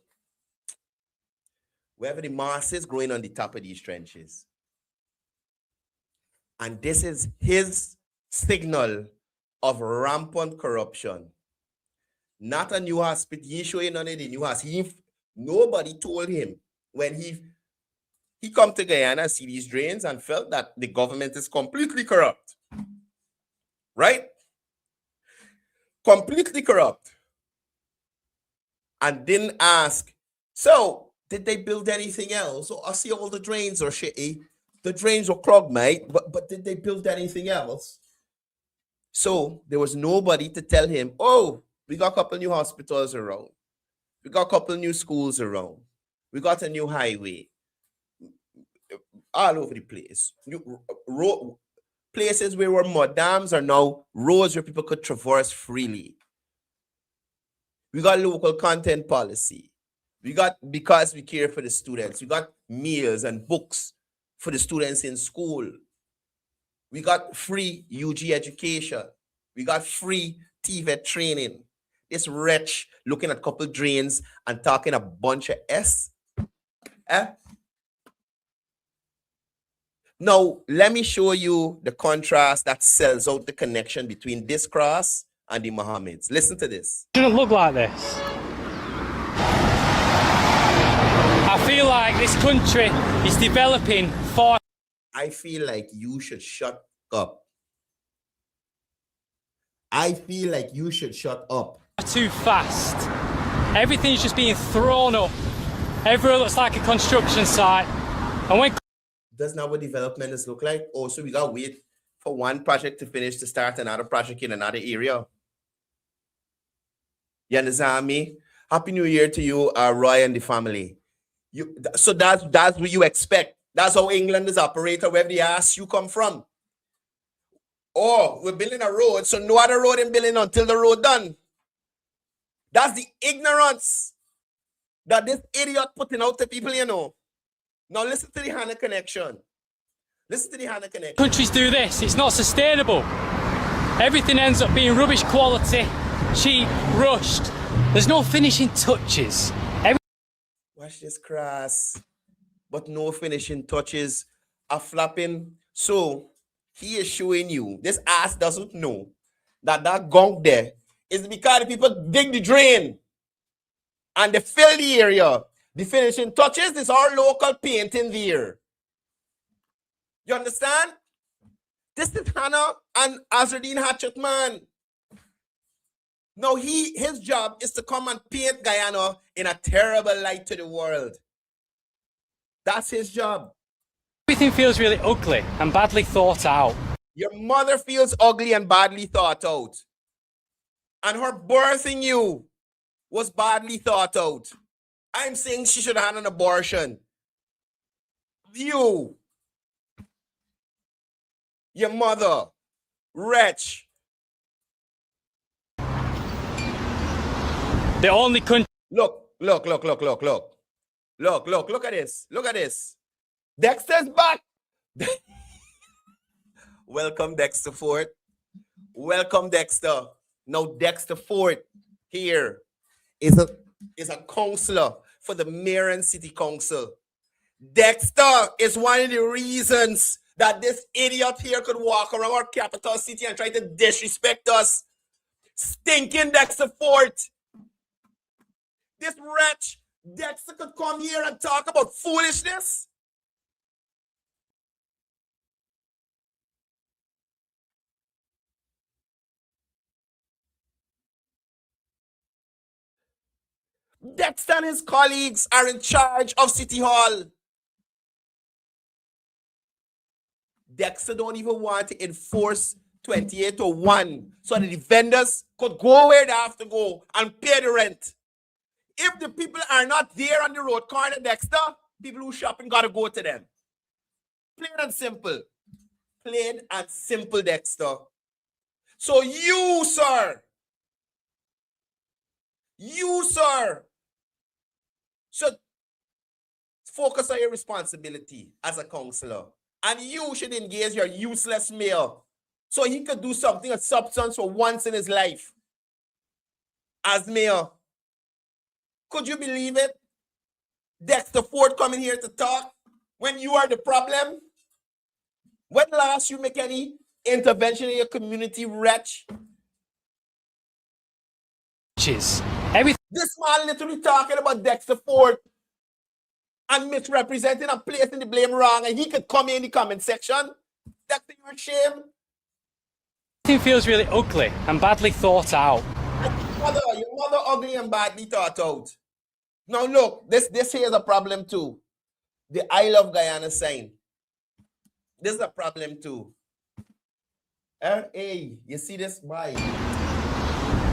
wherever the moss is growing on the top of these trenches. And this is his signal of rampant corruption. Not a new hospital. He ain't showing none of the new hospital. Nobody told him when he come to Guyana and see these drains and felt that the government is completely corrupt. Right? Completely corrupt. And didn't ask, so did they build anything else? So I see all the drains are shitty. The drains were clogged, mate, but did they build anything else? So there was nobody to tell him, oh, we got a couple new hospitals around. We got a couple new schools around. We got a new highway. All over the place. Places where mud dams are now roads where people could traverse freely. We got local content policy. We got, because we care for the students, we got meals and books for the students in school. We got free UG education. We got free TVET training. This wretch looking at a couple drains and talking a bunch of S. Now, let me show you the contrast that sells out the connection between this cross and the Mohammeds. Listen to this. It shouldn't look like this. I feel like this country is developing far. I feel like you should shut up. I feel like you should shut up. Too fast. Everything's just being thrown up. Everywhere looks like a construction site. And when doesn't know what development look like. Also, we got to wait for one project to finish to start another project in another area. You understand me? Happy New Year to you, Roy and the family. So that's what you expect. That's how Englanders operate, wherever the ass you come from. Oh, we're building a road, so no other road in building until the road done. That's the ignorance that this idiot putting out to people, you know. Now listen to the Hannah connection. Listen to the Hannah connection. Countries do this, it's not sustainable. Everything ends up being rubbish quality, cheap, rushed. There's no finishing touches. Watch this cross, but no finishing touches are flapping. So he is showing you, this ass doesn't know that gunk there is because the people dig the drain and they fill the area. The finishing touches is our local painting there. You understand? This is Hannah and Azardine Hatchet, man. Now his job is to come and paint Guyana in a terrible light to the world. That's his job. Everything feels really ugly and badly thought out. Your mother feels ugly and badly thought out. And her birthing you was badly thought out. I'm saying she should have had an abortion. You, your mother, wretch. The only country. Look at this. Look at this. Dexter's back. Welcome, Dexter Fort. Welcome, Dexter. Now, Dexter Fort here is a counselor for the mayor and city council. Dexter is one of the reasons that this idiot here could walk around our capital city and try to disrespect us. Stinking Dexter Fort. This wretch, Dexter, could come here and talk about foolishness. Dexter and his colleagues are in charge of City Hall. Dexter don't even want to enforce 2801 so that the vendors could go where they have to go and pay the rent. If the people are not there on the road corner, Dexter, people who shopping gotta go to them. Plain and simple. Plain and simple, Dexter. So you, sir, should focus on your responsibility as a counselor. And you should engage your useless mayor so he could do something of substance for once in his life as mayor. Could you believe it? Dexter Ford coming here to talk when you are the problem? When last you make any intervention in your community, wretch? Everything. This man literally talking about Dexter Ford and misrepresenting and placing the blame wrong, and he could come in the comment section. Dexter, you're ashamed. Everything feels really ugly and badly thought out. Your mother ugly and badly thought out. Now look, this here is a problem too. The I Love Guyana sign. This is a problem too. Hey, you see this? Bye.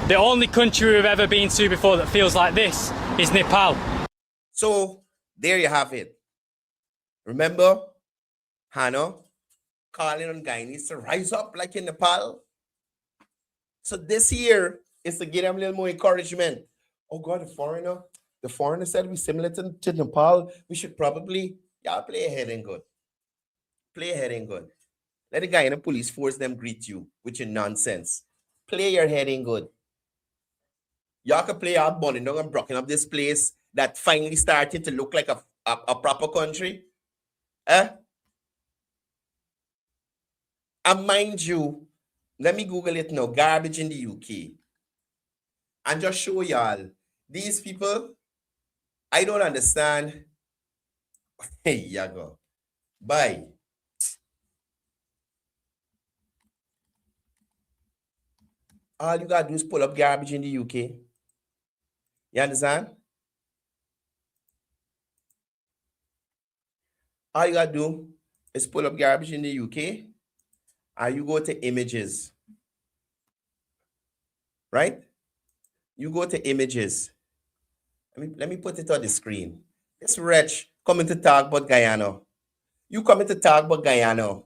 The only country we've ever been to before that feels like this is Nepal. So there you have it. Remember Hannah calling on Guyanese to rise up like in Nepal? So this year is to give them a little more encouragement. Oh God, the foreigner said we similar to Nepal. We should probably, y'all play ahead and good. Play ahead and good. Let the guy in the police force them greet you with your nonsense. Play your head in good. Y'all can play out burning down and blocking up this place that finally started to look like a proper country. And mind you, let me Google it now, garbage in the UK. And just show y'all, these people, I don't understand. Hey, Yago. Bye. All you gotta do is pull up garbage in the UK. You understand? All you gotta do is pull up garbage in the UK, and you go to images. Right? You go to images. Let me put it on the screen. This wretch coming to talk about Guyana. You coming to talk about Guyana.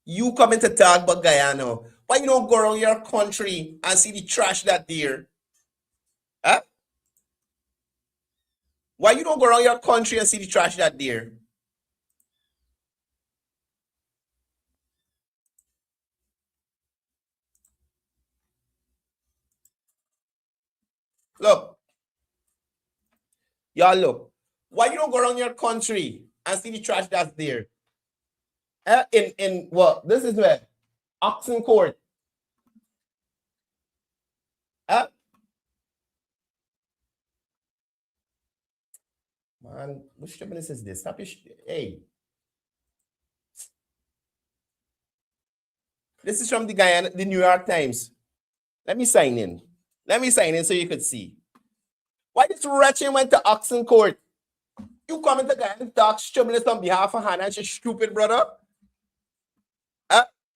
You coming to talk about Guyana. Why you don't go around your country and see the trash that there? Huh? Why you don't go around your country and see the trash that there? Look. Y'all look. Why you don't go around your country and see the trash that's there? In what? This is where? Oxen Court. Man, what stupidness is this? Stop your hey. This is from the New York Times. Let me sign in. Let me sign in so you could see. Why this wretched went to Oxen Court? You come into Guyana, talk strumming on behalf of Hannah, you stupid brother.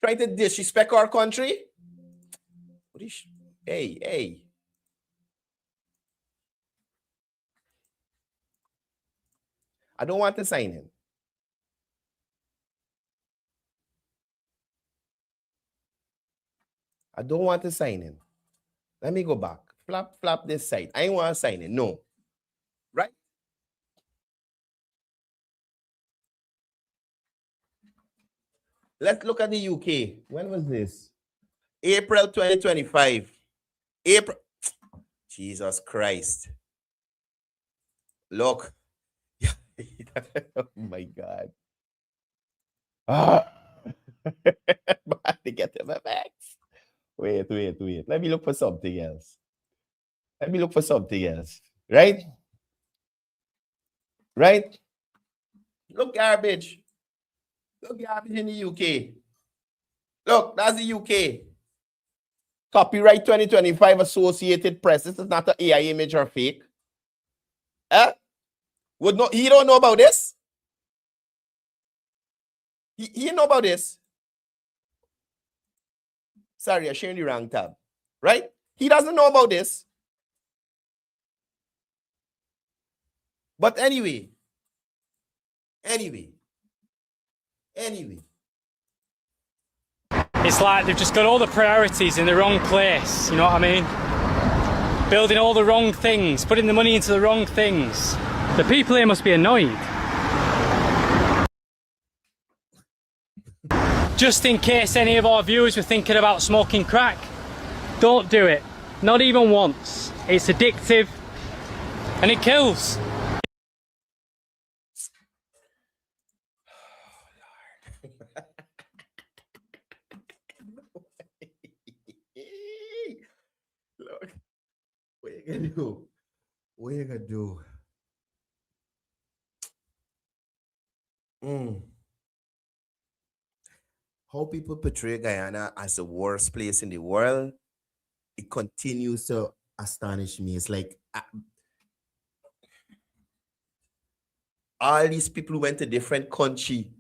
Trying to disrespect our country. Hey. I don't want to sign in. I don't want to sign in. Let me go back. Flap this side. I ain't want to sign in. No. Right? Let's look at the UK. When was this? April 2025. April. Jesus Christ. Look. Oh my God. To get them back. Wait. Let me look for something else. Right? Look garbage. Look garbage in the UK. Look, that's the UK. Copyright 2025 Associated Press. This is not an AI image or fake. He don't know about this? He know about this? Sorry, I'm sharing the wrong tab. Right? He doesn't know about this. But anyway. It's like they've just got all the priorities in the wrong place, you know what I mean? Building all the wrong things, putting the money into the wrong things. The people here must be annoyed. Just in case any of our viewers were thinking about smoking crack, don't do it. Not even once. It's addictive and it kills. Look, what you gonna do? How people portray Guyana as the worst place in the world, it continues to astonish me. It's like all these people who went to different country,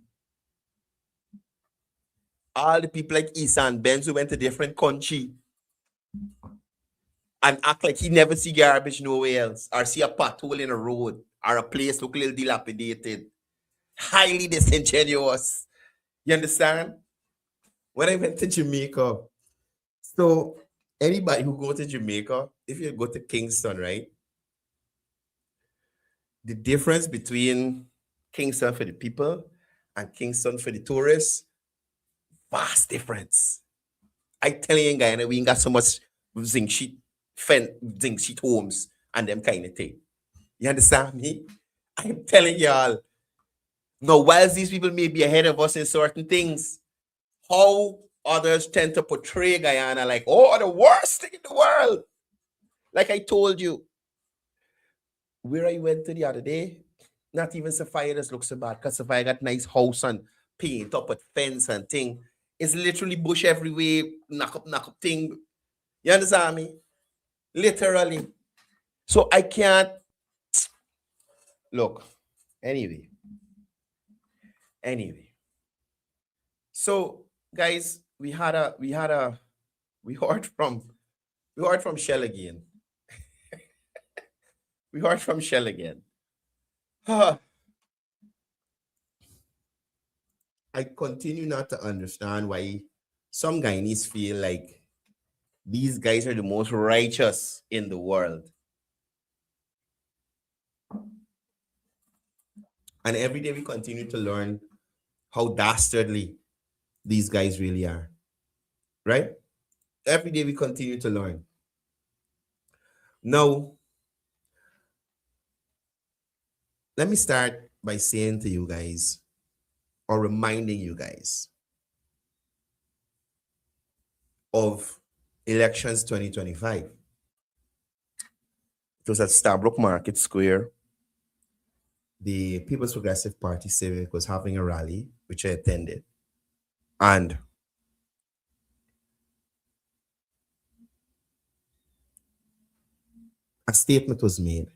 all the people like Isan Benz who went to different country and act like he never see garbage nowhere else or see a pothole in a road or a place look a little dilapidated. Highly disingenuous. You understand? When I went to Jamaica, so anybody who go to Jamaica, if you go to Kingston, right? The difference between Kingston for the people and Kingston for the tourists, vast difference. I tell you in Guyana, we ain't got so much zinc sheet homes and them kind of thing. You understand me? I'm telling y'all. Now, whilst these people may be ahead of us in certain things, how others tend to portray Guyana like, oh, the worst thing in the world. Like I told you, where I went to the other day, not even Sapphire just looks so bad because Sapphire got nice house and paint up with fence and thing. It's literally bush everywhere, knock up thing. You understand me? Literally. So I can't look. Anyway. So guys, we heard from Shell again. We heard from Shell again. I continue not to understand why some Guyanese feel like these guys are the most righteous in the world. And every day we continue to learn how dastardly these guys really are. Right? Every day we continue to learn. Now, let me start by saying to you guys, or reminding you guys, of elections 2025. It was at Starbrook Market Square. The People's Progressive Party Civic was having a rally, which I attended. And a statement was made,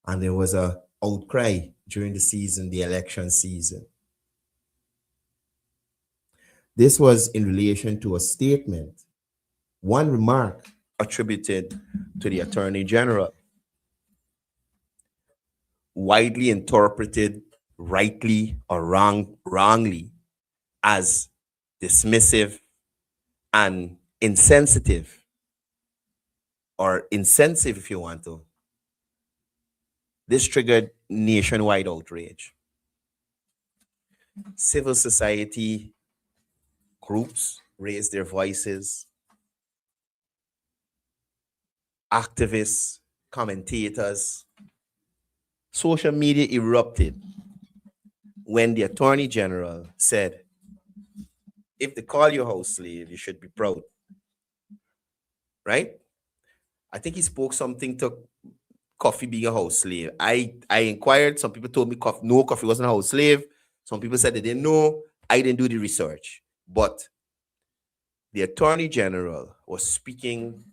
and there was a outcry during the season, the election season. This was in relation to a statement, one remark attributed to the Attorney General, widely interpreted rightly or wrongly as dismissive and insensitive, or insensitive if you want to. This triggered nationwide outrage. Civil society groups raised their voices. Activists, commentators, social media erupted when the Attorney General said, if they call you house slave, you should be proud. Right? I think he spoke something to Coffee being a house slave. I inquired. Some people told me Coffee wasn't a house slave. Some people said they didn't know. I didn't do the research. But the Attorney General was speaking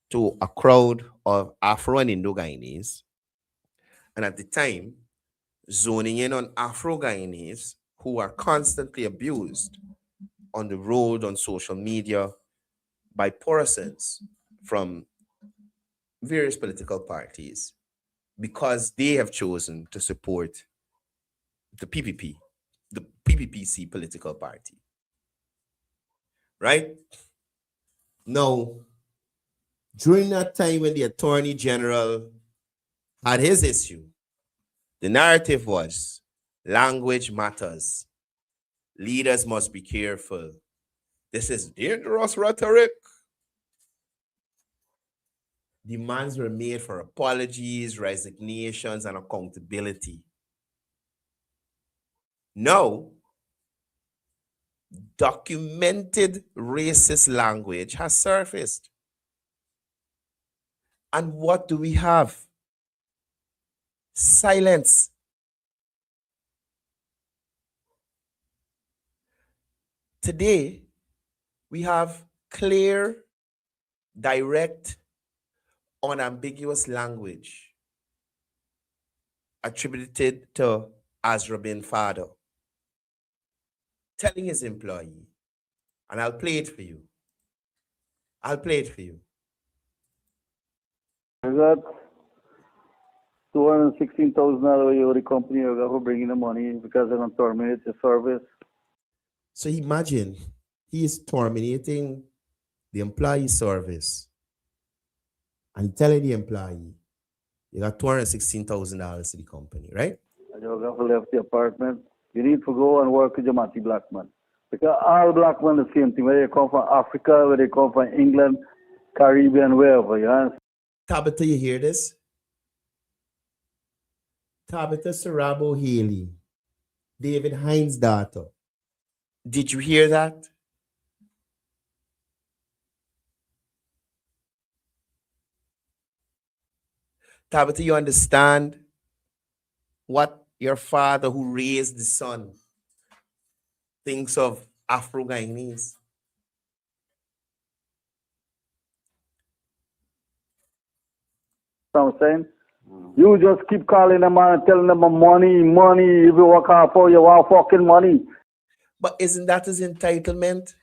to a crowd of Afro and Indo-Guyanese. And at the time, zoning in on Afro-Guyanese who are constantly abused on the road, on social media, by persons from various political parties, because they have chosen to support the PPPC political party. Right? Now, during that time when the Attorney General had his issue, the narrative was language matters. Leaders must be careful. This is dangerous rhetoric. Demands were made for apologies, resignations, and accountability. Now, documented racist language has surfaced. And what do we have? Silence. Today, we have clear, direct, unambiguous language attributed to Azra bin Fado, telling his employee, and I'll play it for you. I'll play it for you. I got $216,000 over the company I got for bringing the money because they're going to terminate the service. So imagine he is terminating the employee service and telling the employee, you got $216,000 to the company, right? I just got to left the apartment. You need to go and work with your Matty black man. Because all black men the same thing, whether they come from Africa, whether they come from England, Caribbean, wherever, you understand? Tabitha, you hear this? Tabitha Sarabo Haley, David Hines' daughter. Did you hear that? Tabitha, you understand what your father who raised the son thinks of Afro-Guyanese? I'm saying? You just keep calling them and telling them money. If you work hard for you want fucking money. But isn't that his entitlement?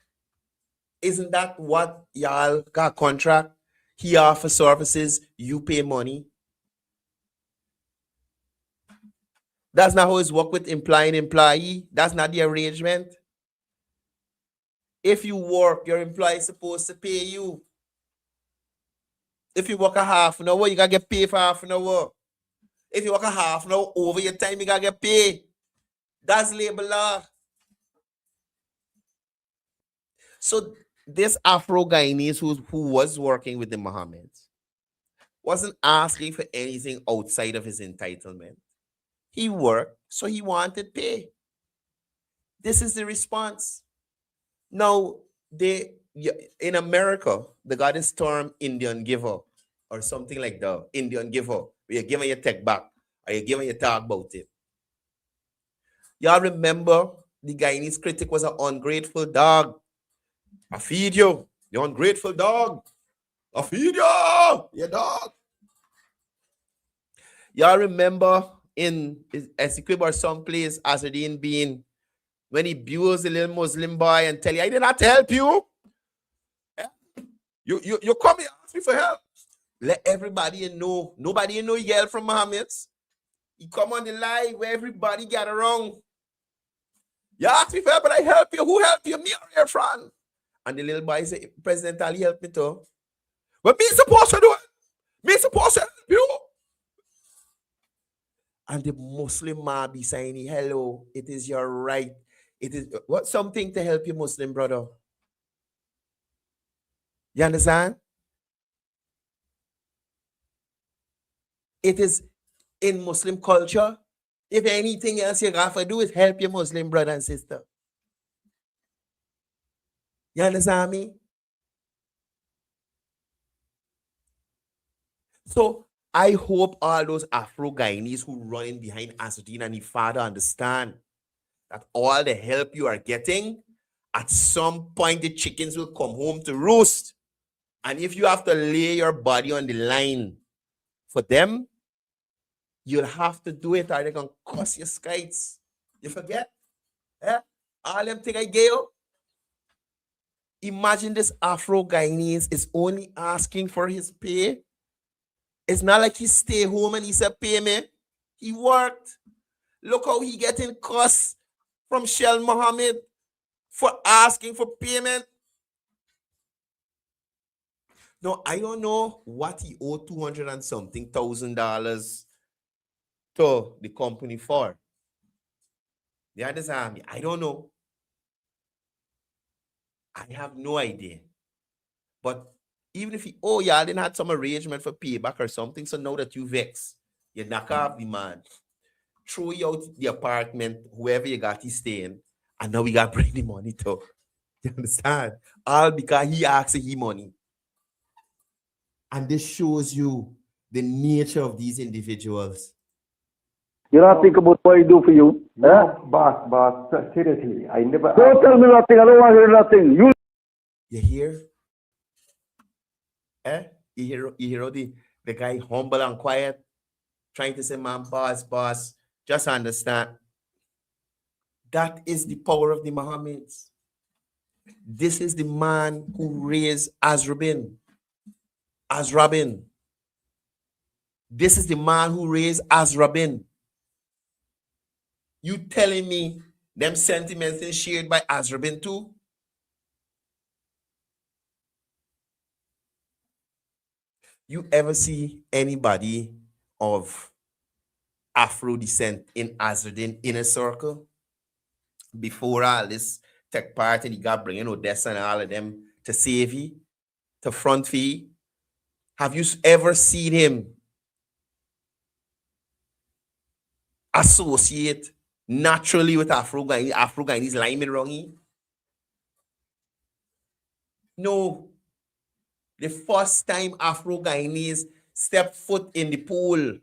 Isn't that what y'all got contract? He offers services, you pay money. That's not how it's work with employee. That's not the arrangement. If you work, your employee is supposed to pay you. If you work a half an hour, you gotta get paid for half an hour. If you work a half an hour over your time, you gotta get paid. That's labor law. So this Afro-Guyanese who was working with the Mohammeds wasn't asking for anything outside of his entitlement. He worked, so he wanted pay. This is the response. Now, in America, they got this term Indian giver or something like that. Indian giver, where you're giving your tech back or you're giving your talk about it. Y'all remember the Guyanese critic was an ungrateful dog. I feed you, you ungrateful dog. I feed you, your dog. Y'all remember in Essequibo or someplace, Azadine being when he abused the little Muslim boy and tell you, I did not help you. You come here, ask me for help. Let everybody know. Nobody know yell from Mohammed's. He come on the live where everybody get around. You ask me for help, but I help you. Who help you? Me or your friend? And the little boy say, President Ali help me too. But me supposed to do it. Me supposed to help you. And the Muslim man be saying, hello, it is your right. It is what something to help you, Muslim brother. You understand? It is in Muslim culture. If anything else you have to do is help your Muslim brother and sister. You understand me? So I hope all those Afro-Guyanese who running behind Asudin and his father understand that all the help you are getting, at some point the chickens will come home to roost. And if you have to lay your body on the line for them, you'll have to do it or they're going to cost your skites. You forget? Yeah? All them thing I gave you. Imagine this Afro-Guyanese is only asking for his pay. It's not like he stay home and he said, pay me. He worked. Look how he getting costs from Shell Mohammed for asking for payment. No, I don't know what he owed $200 and something thousand to the company for. You understand me? I don't know. I have no idea. But even if y'all didn't have some arrangement for payback or something, so now that you vex, you knock off the man, throw you out the apartment, whoever you got, he's staying, and now we got to bring the money to. You understand? All because he asked he money. And this shows you the nature of these individuals. You don't think about what I do for you? No, boss, seriously, I never... Don't tell me nothing, I don't want to hear nothing. You hear? You hear the guy humble and quiet, trying to say, man, boss, just understand. That is the power of the Mohammeds. This is the man who raised Azrabin. This is the man who raised Azrabin. You telling me them sentiments is shared by Azrabin too? You ever see anybody of Afro descent in Azrabin inner circle? Before all this tech party, he got bringing Odessa and all of them to save you, to front fee. Have you ever seen him associate naturally with Afro-Guyanese liming around him? No. The first time Afro-Guyanese stepped foot in the pool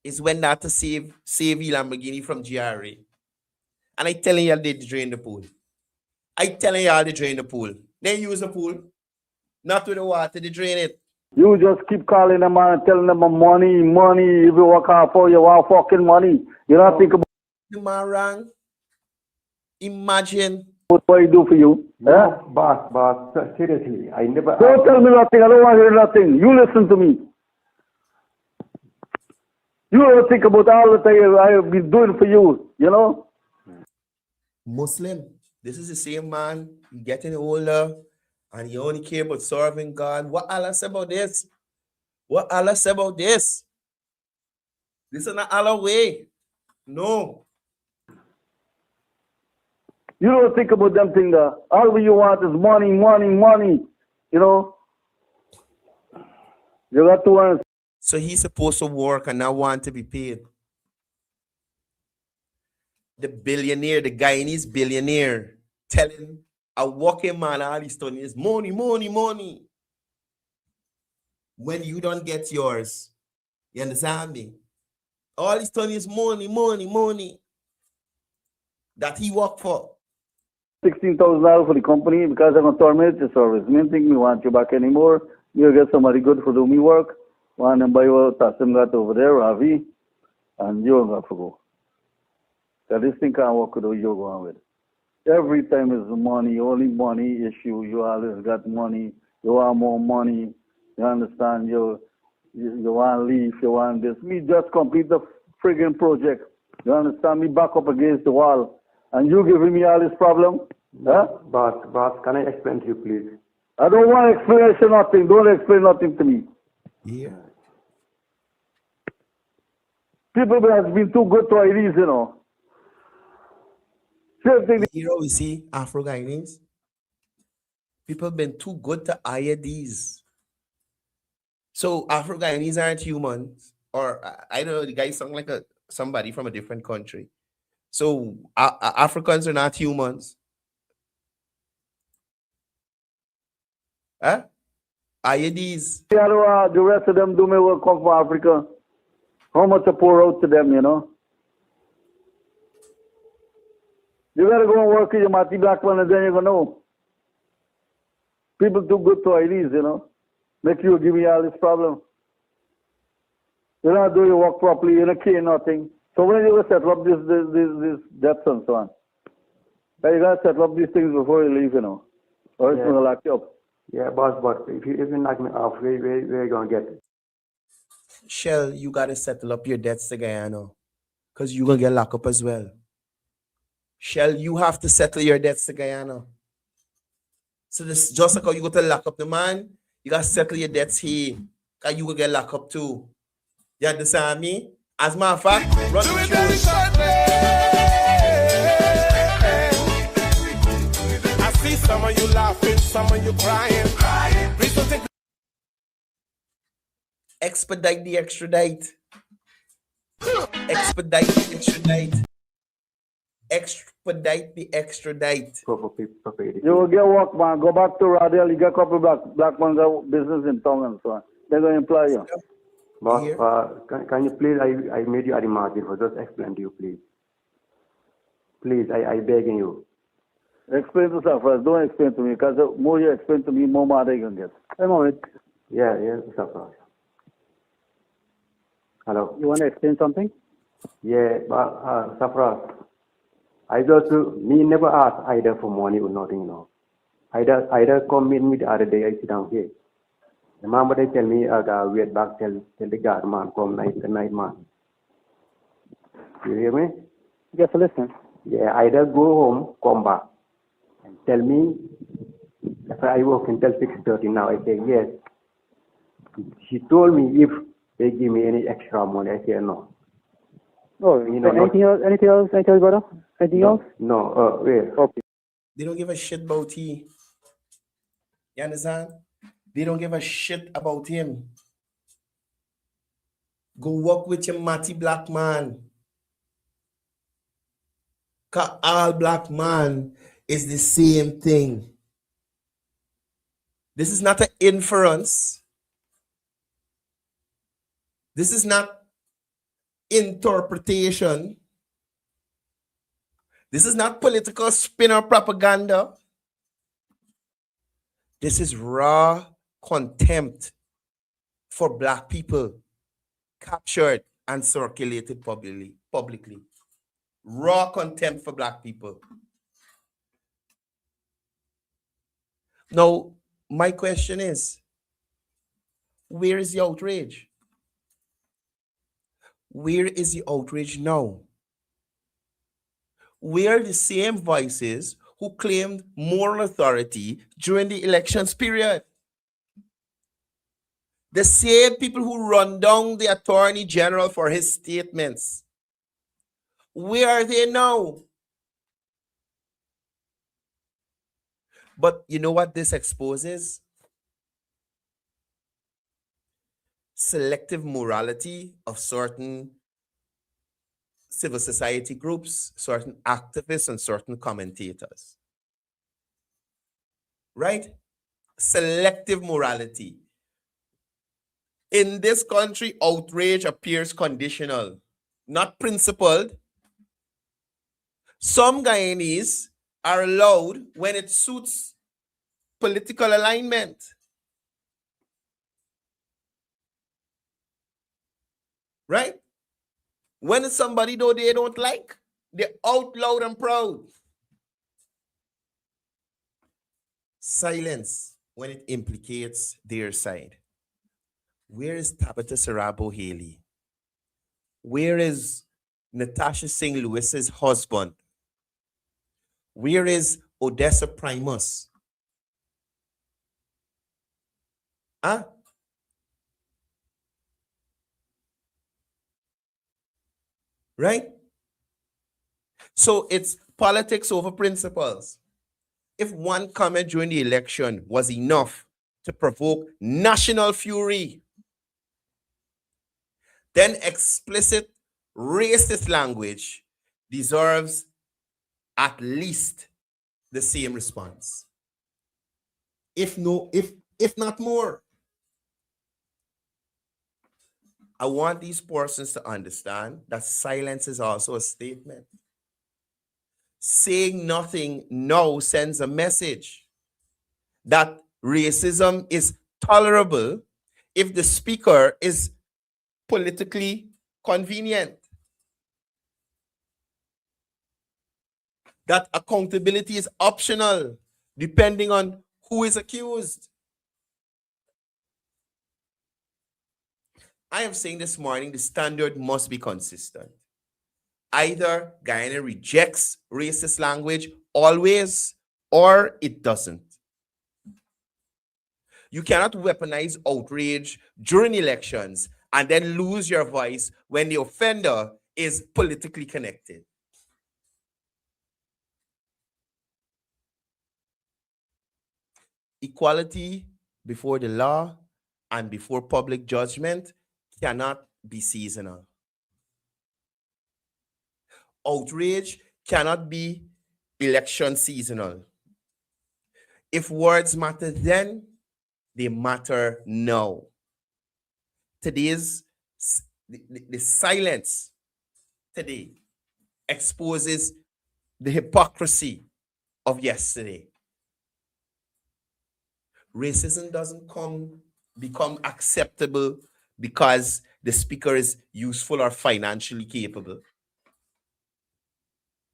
is when that to save Lamborghini from GRA. And I telling y'all they drain the pool. They use the pool. Not with the water, they drain it. You just keep calling them and telling them money. If you work hard for you want fucking money. You don't think about The man wrong. Imagine. what I do for you. No, boss, seriously, I never... Don't tell me nothing, I don't want to hear nothing. You listen to me. You don't think about all that I have been doing for you, you know? Muslim, this is the same man getting older and he only care about serving God. What Allah say about this? This is not Allah way. No. You don't think about them things. All you want is money. You know? You got to earn. So he's supposed to work and not want to be paid. The billionaire, the Guyanese billionaire, telling a working man all he's done is money. When you don't get yours, you understand me? All he's done is money. That he worked for. $16,000 for the company because I'm going to terminate your service. Me don't think me want you back anymore. You'll get somebody good for do me work. One and buy your Tassim got over there, Ravi, and you're going to go. So this thing can't work with what you're going with. Every time is money, only money issue. You always got money. You want more money. You understand? You want to leave. You want this. Me just complete the friggin' project. You understand? Me back up against the wall. And you giving me all this problem? Huh? Boss, can I explain to you, please? I don't want explanation, nothing. Don't explain nothing to me. Yeah. People have been too good to ideas, you know. Same thing. You know, we see Afro Guyanese. People been too good to IEDs. So Afro Guyanese aren't humans, or I don't know. The guy sound like somebody from a different country. So Africans are not humans. Huh? IEDs. The rest of them do me work come from Africa. How much I pour out to them, you know? You gotta go and work with your Mati Black one and then you're gonna know. People too good to ideas, you know. Make you give me all this problem. You don't do your work properly, you don't care nothing. So when you gonna settle up this debts and so on? You gotta settle up these things before you leave, you know. Or it's gonna lock you up. Yeah, boss, but if you knock me off, where you gonna get it? Shell, you gotta settle up your debts to Guyana. Because you're gonna get locked up as well. Shell, you have to settle your debts to Guyana. So this just like how you go to lock up the man, you gotta settle your debts here. Cause you will get locked up too. You understand me? As a matter of fact, run the truth. I see some of you laughing, some of you crying. Please don't take. Expedite the extradite. Expedite the extradite. Expedite the extradite. You will get work, man. Go back to Radial. You get a couple black ones out business in town and so on. They're going to employ you. Boss, can you please, I made you a remark for just explain to you, please. Please, I begging you. Explain to Safras. Don't explain to me because the more you explain to me, more mad I can get. Hey, moment. Yeah, Safras. Hello. You want to explain something? Yeah, but Safras, I just me never ask either for money or nothing, you know. Either come meet me the other day, I sit down here. The man they tell me I gotta wait back till the guard man come the night man. You hear me? Yes, listen. Yeah, either go home, come back, and tell me if I work until 6:30 now. I say yes. She told me if they give me any extra money, I say no. Oh, you know, anything else, brother? Anything else? No, wait. Okay. They don't give a shit about he. You understand? They don't give a shit about him. Go work with your Matty black man. Cause all black man is the same thing. This is not an inference. This is not interpretation. This is not political spin or propaganda. This is raw contempt for black people captured and circulated publicly. Raw contempt for black people. Now, my question is, where is the outrage? Where is the outrage now? Where are the same voices who claimed moral authority during the elections period? The same people who run down the Attorney General for his statements. Where are they now? But you know what this exposes? Selective morality of certain civil society groups, certain activists, and certain commentators. Right? Selective morality. In this country, outrage appears conditional, not principled. Some Guyanese are allowed when it suits political alignment. Right? When it's somebody though they don't like, they're out loud and proud. Silence when it implicates their side. Where is Tabitha Sarabo Haley? Where is Natasha St. Louis's husband? Where is Odessa Primus? Huh? Right? So it's politics over principles. If one comment during the election was enough to provoke national fury, then explicit racist language deserves at least the same response. If not more. I want these persons to understand that silence is also a statement. Saying nothing now sends a message that racism is tolerable if the speaker is politically convenient. That accountability is optional depending on who is accused. I am saying this morning the standard must be consistent. Either Guyana rejects racist language always, or it doesn't. You cannot weaponize outrage during elections and then lose your voice when the offender is politically connected. Equality before the law and before public judgment cannot be seasonal. Outrage cannot be election seasonal. If words matter then, they matter now. Today's the silence today exposes the hypocrisy of yesterday. Racism doesn't become acceptable because the speaker is useful or financially capable.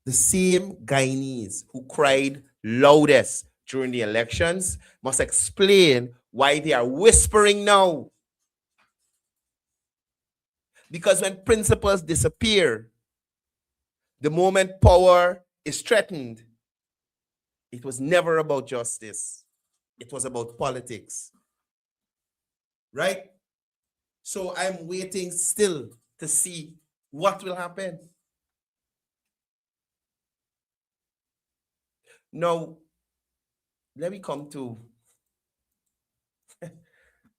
The same Guyanese who cried loudest during the elections must explain why they are whispering now. Because when principles disappear, the moment power is threatened, it was never about justice. It was about politics. Right? So I'm waiting still to see what will happen. Now, let me come to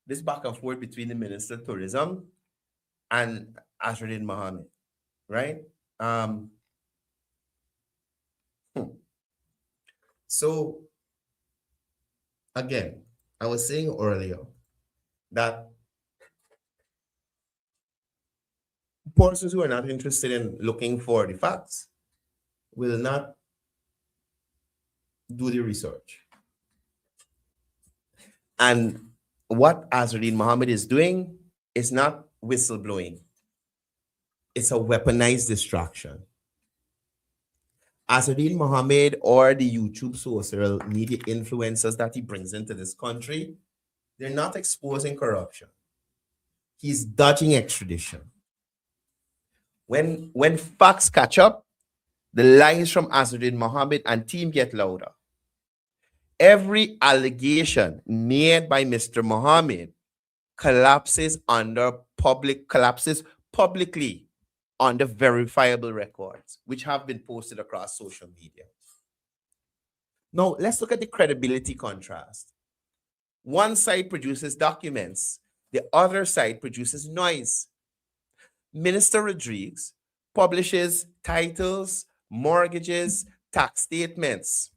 this back and forth between the Minister of Tourism and Azruddin Mohammed, right? So, again, I was saying earlier that persons who are not interested in looking for the facts will not do the research. And what Azruddin Mohammed is doing is not whistleblowing. It's a weaponized distraction. Azruddin Mohammed or the YouTube social media influencers that he brings into this country, they're not exposing corruption. He's dodging extradition. When facts catch up, the lies from Azruddin Mohammed and team get louder. Every allegation made by Mr. Mohammed collapses publicly under verifiable records, which have been posted across social media. Now, let's look at the credibility contrast. One side produces documents, the other side produces noise. Minister Rodriguez publishes titles, mortgages, tax statements.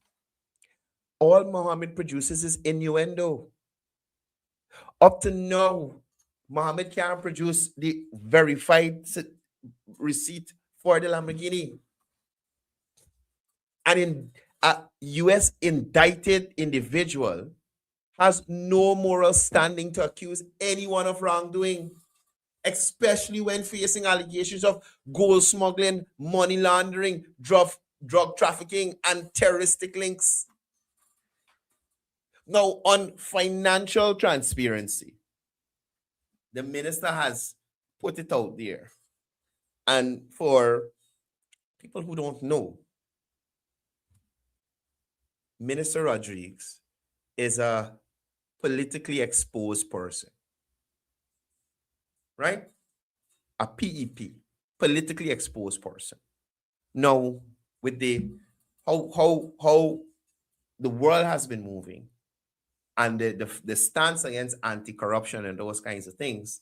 All Mohammed produces is innuendo. Up to now, Mohammed can't produce the verified receipt for the Lamborghini. And a U.S. indicted individual has no moral standing to accuse anyone of wrongdoing, especially when facing allegations of gold smuggling, money laundering, drug trafficking, and terroristic links. Now, on financial transparency, the minister has put it out there. And for people who don't know, Minister Rodriguez is a politically exposed person, right? A PEP, politically exposed person. Now, with the how the world has been moving and the stance against anti-corruption and those kinds of things,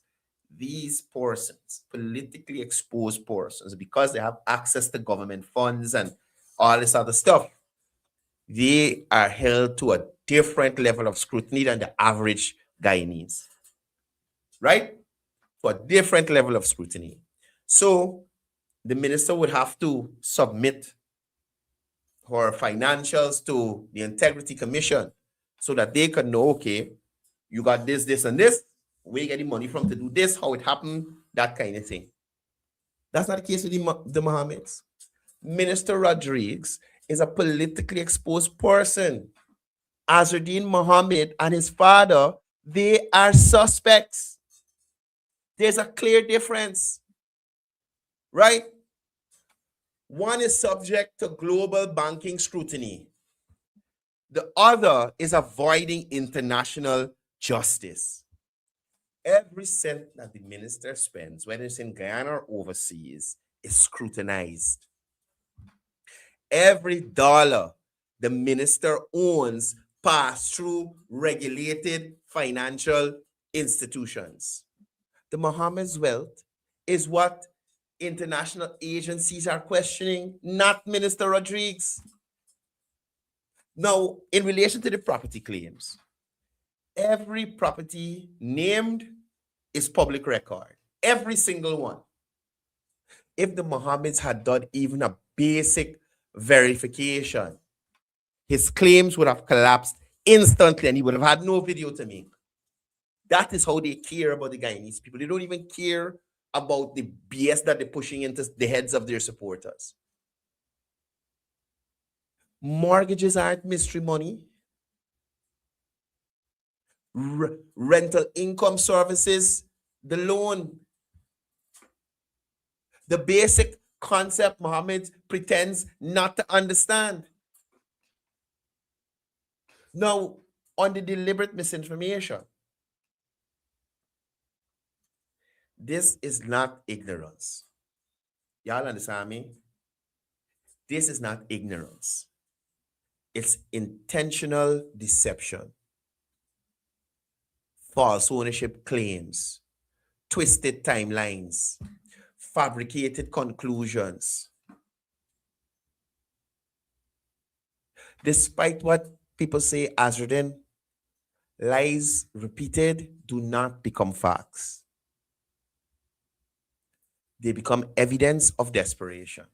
these persons, politically exposed persons, because they have access to government funds and all this other stuff, they are held to a different level of scrutiny than the average Guyanese, right? To a different level of scrutiny. So the minister would have to submit her financials to the Integrity Commission so that they can know, okay, you got this, this, and this. Where you get the money from to do this, how it happened, that kind of thing. That's not the case with the Mohammeds. Minister Rodriguez is a politically exposed person. Azzuddin Mohammed and his father, they are suspects. There's a clear difference, right? One is subject to global banking scrutiny. The other is avoiding international justice. Every cent that the minister spends, whether it's in Guyana or overseas, is scrutinized. Every dollar the minister owns pass through regulated financial institutions. The Mohammed's wealth is what international agencies are questioning, not Minister Rodriguez. Now, in relation to the property claims, every property named is public record. Every single one. If the Mohammeds had done even a basic verification, his claims would have collapsed instantly and he would have had no video to make. That is how they care about the Guyanese people. They don't even care about the BS that they're pushing into the heads of their supporters. Mortgages aren't mystery money. Rental income services, the loan. The basic concept Mohammed pretends not to understand. Now, on the deliberate misinformation, this is not ignorance. Y'all understand me? This is not ignorance. It's intentional deception. False ownership claims, twisted timelines, fabricated conclusions. Despite what people say, Azzuddin, lies repeated do not become facts. They become evidence of desperation.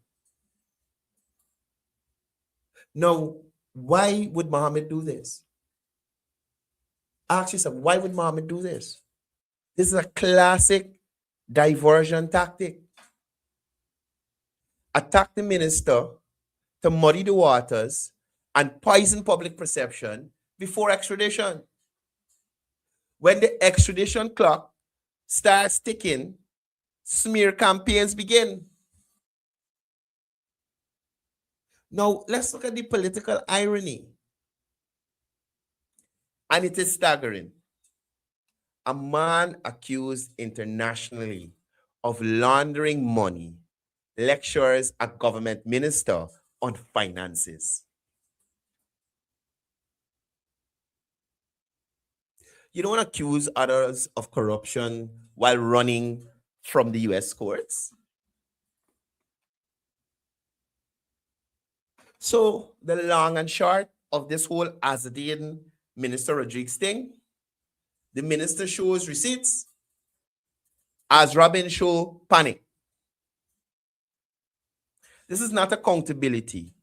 Now, why would Mohammed do this? Ask yourself, why would Mohammed do this? This is a classic diversion tactic. Attack the minister to muddy the waters and poison public perception before extradition. When the extradition clock starts ticking, smear campaigns begin. Now, let's look at the political irony. And it is staggering. A man accused internationally of laundering money lectures a government minister on finances. You don't accuse others of corruption while running from the US courts. So the long and short of this whole Azzuddin Minister Rodriguez thing, the minister shows receipts, as Robin show panic. This is not accountability.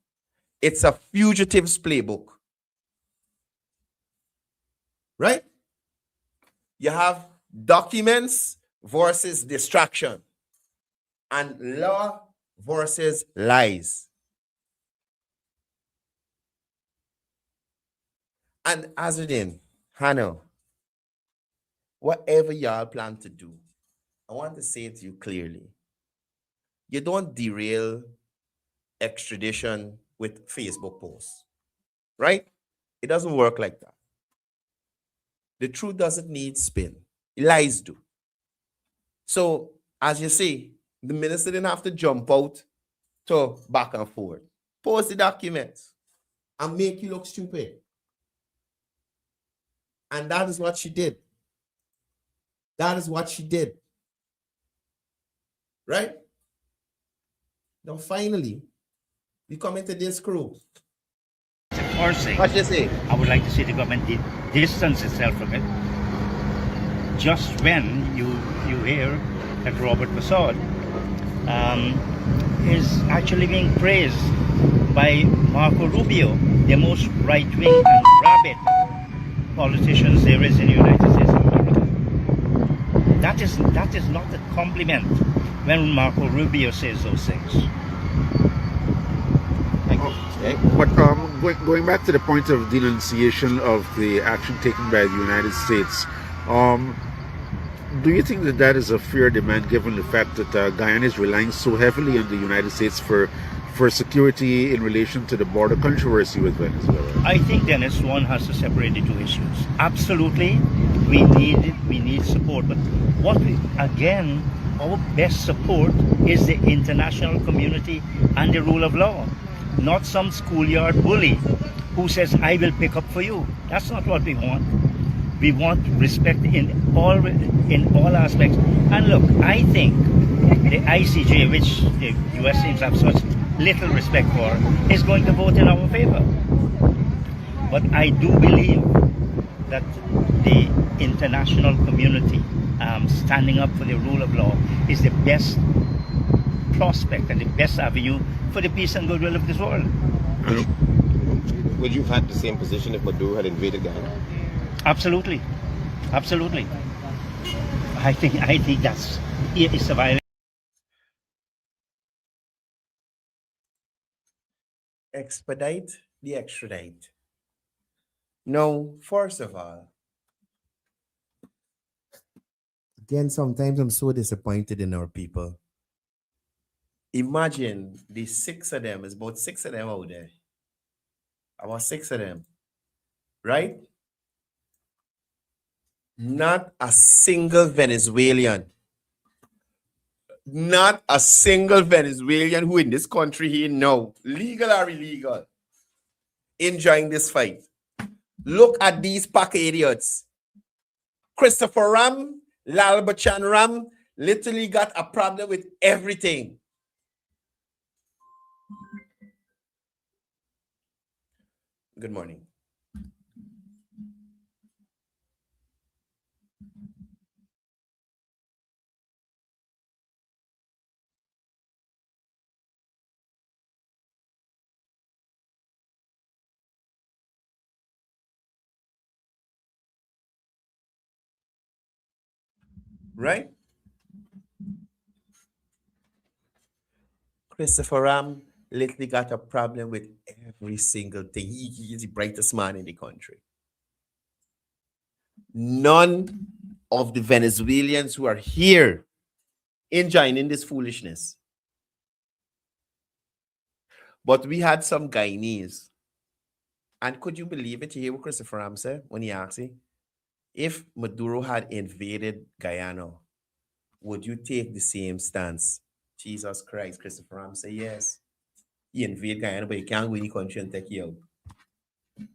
It's a fugitive's playbook. Right? You have documents versus distraction and law versus lies. And Azudin, Hano, whatever y'all plan to do, I want to say to you clearly, you don't derail extradition with Facebook posts, right? It doesn't work like that. The truth doesn't need spin. Lies do. So, as you say, the minister didn't have to jump out to back and forth. Post the documents and make you look stupid. And that is what she did. That is what she did. Right? Now, finally, we come into this crew. Forcing. What you say? I would like to see the government distance itself from it. Just when you hear that Robert Prasad is actually being praised by Marco Rubio, the most right-wing and rabid politicians there is in the United States of America. That is not a compliment when Marco Rubio says those things. But going back to the point of denunciation of the action taken by the United States, do you think that that is a fair demand given the fact that Guyana is relying so heavily on the United States for security in relation to the border controversy with Venezuela? I think, Dennis, one has to separate the two issues. Absolutely, we need support, but again, our best support is the international community and the rule of law, not some schoolyard bully who says, I will pick up for you. That's not what we want. We want respect in all aspects. And look, I think the ICJ, which the US seems to have such little respect for, is going to vote in our favor. But I do believe that the international community standing up for the rule of law is the best prospect and the best avenue for the peace and goodwill of this world. Would you have had the same position if Maduro had invaded Guyana? Absolutely. Absolutely. I think that's it's a violation. Expedite the extradite. No, first of all, again, sometimes I'm so disappointed in our people. Imagine the 6 of them, it's about 6 of them out there. About 6 of them, right? Not a single Venezuelan. Not a single Venezuelan who in this country here know, legal or illegal, enjoying this fight. Look at these pack idiots. Christopher Ram, Lalbachan Ram, literally got a problem with everything. Good morning. Right? Christopher Ram literally got a problem with every single thing. He is the brightest man in the country. None of the Venezuelans who are here enjoying in this foolishness. But we had some Guyanese. And could you believe it? You hear what Christopher Ram said when he asked me, if Maduro had invaded Guyana, would you take the same stance? Jesus Christ, Christopher Ram said yes. He invaded Guyana, but he can't go in the country and take you out.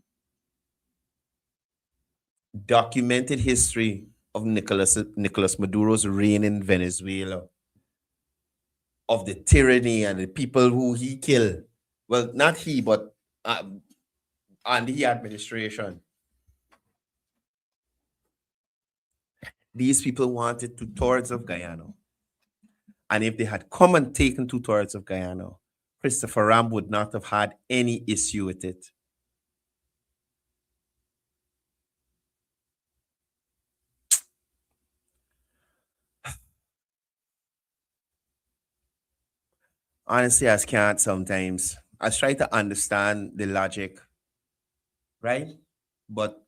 Documented history of Nicolas Maduro's reign in Venezuela, of the tyranny and the people who he killed. Well, not he, but and the administration. These people wanted 2/3 of Guyana. And if they had come and taken 2/3 of Guyana, Christopher Ram would not have had any issue with it. Honestly, I can't sometimes. I try to understand the logic, right? But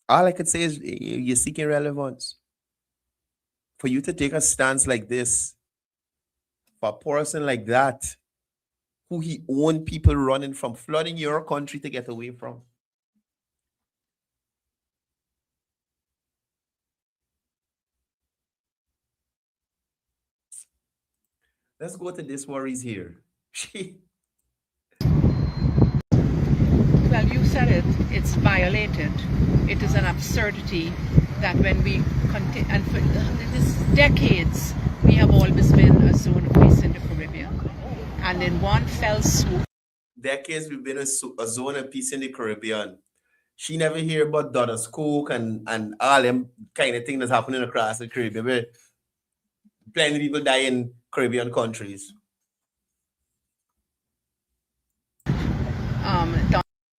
all I could say is you're seeking relevance. For you to take a stance like this, for a person like that, who he owned people running from, flooding your country to get away from. Let's go to this worries here. Well, you said it. It's violated. It is an absurdity that when we continue, and for this decades, we have always been a zone of peace in the Caribbean. And in one fell swoop. Decades we've been a zone of peace in the Caribbean. She never hear about Donna's Cook and all them kind of thing that's happening across the Caribbean. Where plenty of people die in Caribbean countries.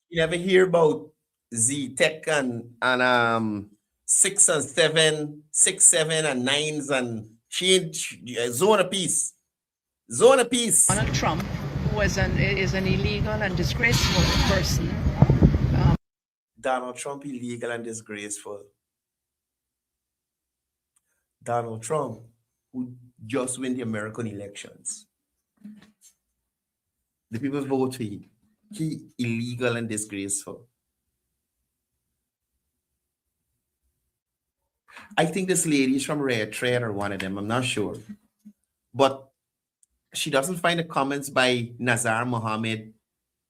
You never hear about Z-Tech and 6 and 7, 6, 7 and 9s and zone of peace. Zone of peace. Donald Trump is an illegal and disgraceful person. Donald Trump illegal and disgraceful. Donald Trump, who just win the American elections. The people vote for him. He illegal and disgraceful. I think this lady is from Rare Trade or one of them. I'm not sure. But she doesn't find the comments by Nazar Mohammed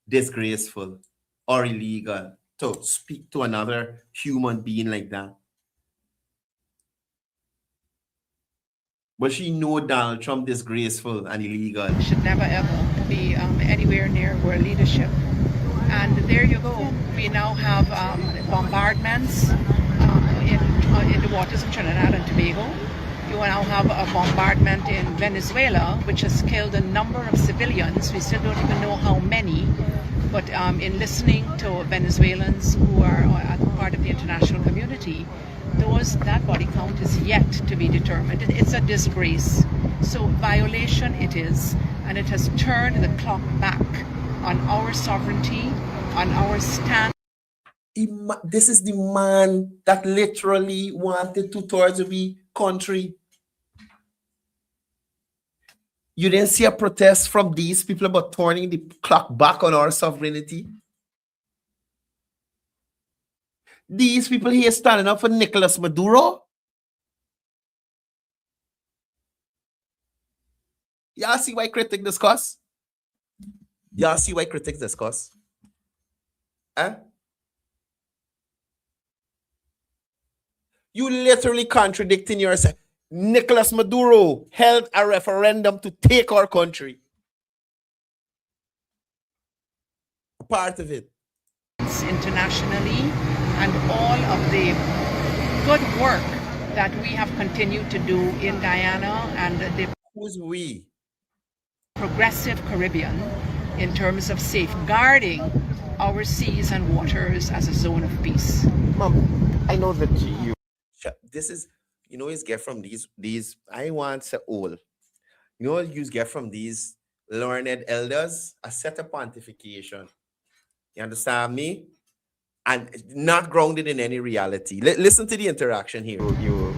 disgraceful or illegal to speak to another human being like that. But she know Donald Trump disgraceful and illegal. Should never ever be anywhere near world leadership. And there you go. We now have bombardments in the waters of Trinidad and Tobago. You now have a bombardment in Venezuela, which has killed a number of civilians. We still don't even know how many. But in listening to Venezuelans who are part of the international community, that body count is yet to be determined. It's a disgrace. So violation it is, and it has turned the clock back on our sovereignty, on our stand. This is the man that literally wanted 2/3 of the country. You didn't see a protest from these people about turning the clock back on our sovereignty. These people here standing up for Nicolas Maduro. Y'all see why critics discuss? Y'all see why critics discuss? Huh? You literally contradicting yourself. Nicolas Maduro held a referendum to take our country. A part of it. Internationally, and all of the good work that we have continued to do in Guyana and the Who's we? progressive Caribbean in terms of safeguarding our seas and waters as a zone of peace. Mom, I know that you... This is, you know, you get from these, I want to all. You know, you get from these learned elders, a set of pontification. You understand me? And not grounded in any reality. Listen to the interaction here. You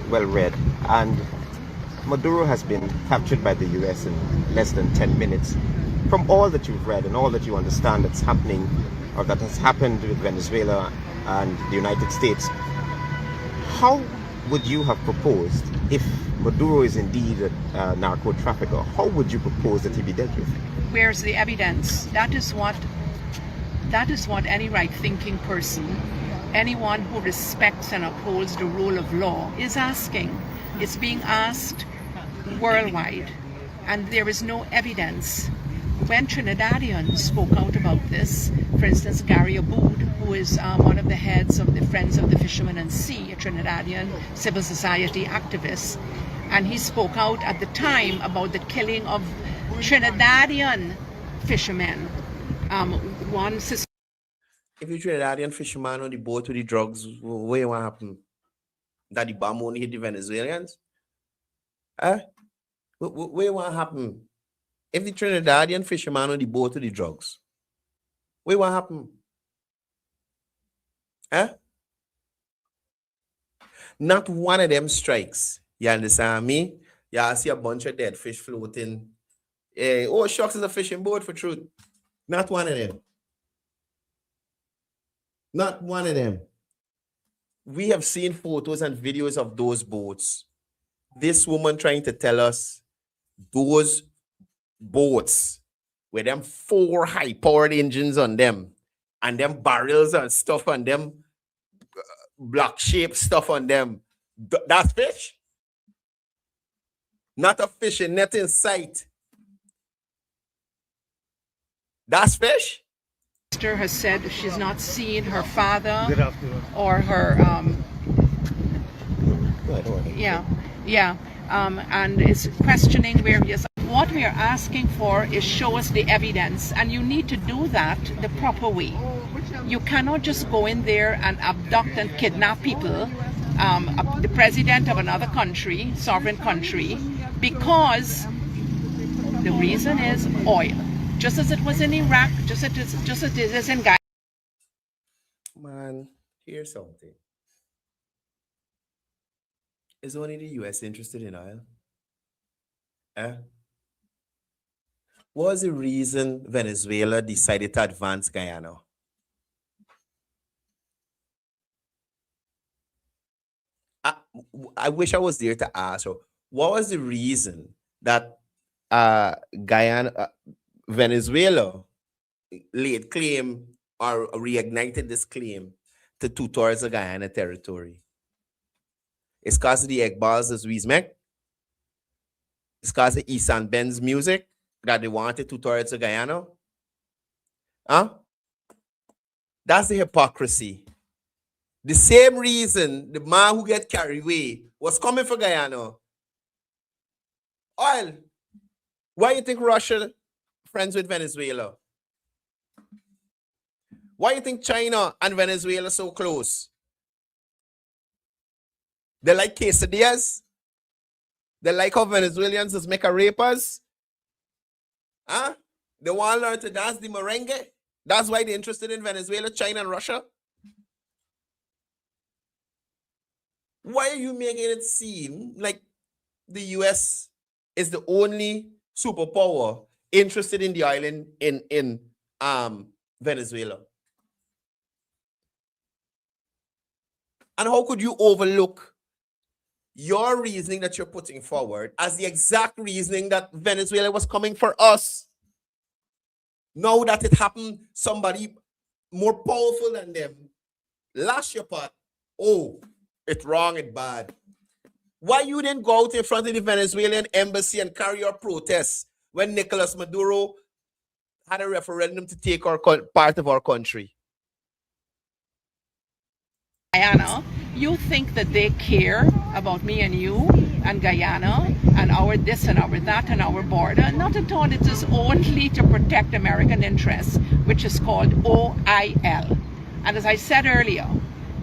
well read, and Maduro has been captured by the US in less than 10 minutes. From all that you've read and all that you understand that's happening, or that has happened with Venezuela and the United States, how would you have proposed, if Maduro is indeed a narco trafficker, how would you propose that he be dealt with? Where's the evidence? That is what any right-thinking person, anyone who respects and upholds the rule of law, is asking. It's being asked worldwide, and there is no evidence. When Trinidadians spoke out about this, for instance, Gary Aboud, who is one of the heads of the Friends of the Fishermen and Sea, a Trinidadian civil society activist, and he spoke out at the time about the killing of Trinidadian fishermen. One sister. If you Trinidadian fisherman on the boat with the drugs, what will happen? That the bomb won't hit the Venezuelans? Eh? What will happen? If the Trinidadian fisherman on the boat with the drugs, what will happen? Eh? Not one of them strikes. You understand me? Yeah, I see a bunch of dead fish floating. Oh, shucks, is a fishing boat for truth. Not one of them. Not one of them. We have seen photos and videos of those boats. This woman trying to tell us those boats with them 4 high-powered engines on them and them barrels and stuff on them, block-shaped stuff on them. That's fish? Not a fishing net in sight. That's fish? Sister has said she's not seen her father or her and is questioning where he is. What we are asking for is show us the evidence, and you need to do that the proper way. You cannot just go in there and abduct and kidnap people, the president of another country, sovereign country, because the reason is oil. Just as it was in Iraq, just as it is in Guyana. Man, here's something. Is only the US interested in oil? What was the reason Venezuela decided to advance Guyana? I wish I was there to ask her. What was the reason that Venezuela laid claim or reignited this claim to 2/3 of Guyana territory? It's because of the egg balls as we make. It's because of East Ben's music that they wanted 2/3 of Guyana. That's the hypocrisy. The same reason the man who get carried away was coming for Guyana. Oil. Why you think Russia friends with Venezuela? Why you think China and Venezuela so close? They like quesadillas? They like how Venezuelans just make a rapers? They want to learn to dance the merengue? That's why they're interested in Venezuela, China, and Russia? Why are you making it seem like the US is the only superpower interested in the island in Venezuela? And how could you overlook your reasoning that you're putting forward as the exact reasoning that Venezuela was coming for us? Now that it happened, somebody more powerful than them lash your part. Oh, it's wrong, it's bad. Why you didn't go out in front of the Venezuelan embassy and carry your protests when Nicolas Maduro had a referendum to take our part of our country? Guyana, you think that they care about me and you and Guyana and our this and our that and our border? Not at all. It is only to protect American interests, which is called OIL. And as I said earlier,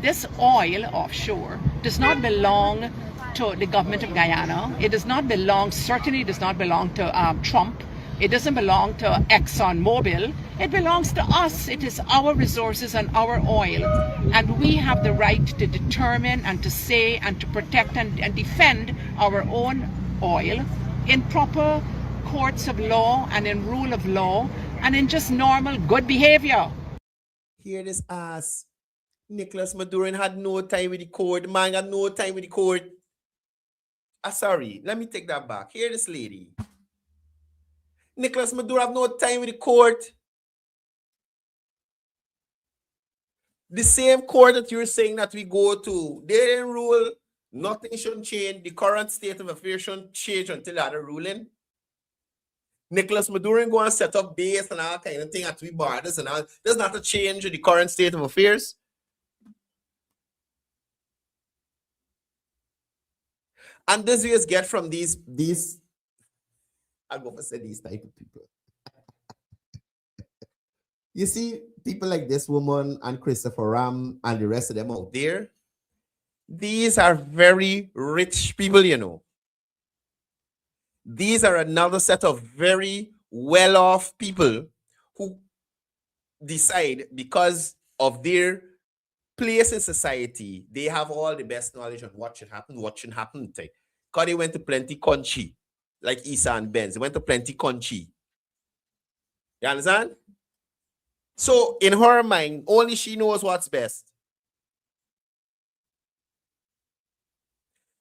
this oil offshore does not belong to the government of Guyana. It does not belong, certainly does not belong to Trump. It doesn't belong to ExxonMobil. It belongs to us. It is our resources and our oil. And we have the right to determine and to say and to protect and defend our own oil in proper courts of law and in rule of law and in just normal good behavior. Hear this ass. Nicolas Maduro had no time with the court. The man got no time with the court. Sorry, let me take that back. Hear this lady. Nicolas Maduro have no time with the court. The same court that you're saying that we go to, they didn't rule, nothing shouldn't change. The current state of affairs shouldn't change until other ruling. Nicolas Maduro go and set up base and all kind of thing at we borders and all. There's not a change in the current state of affairs. And this we just get from these I go for say these type of people. You see, people like this woman and Christopher Ram and the rest of them out there, these are very rich people, you know. These are another set of very well-off people who decide because of their place in society, they have all the best knowledge on what should happen, what shouldn't happen. Because they went to plenty country, like Isa and Benz. They went to plenty country. You understand? So in her mind, only she knows what's best.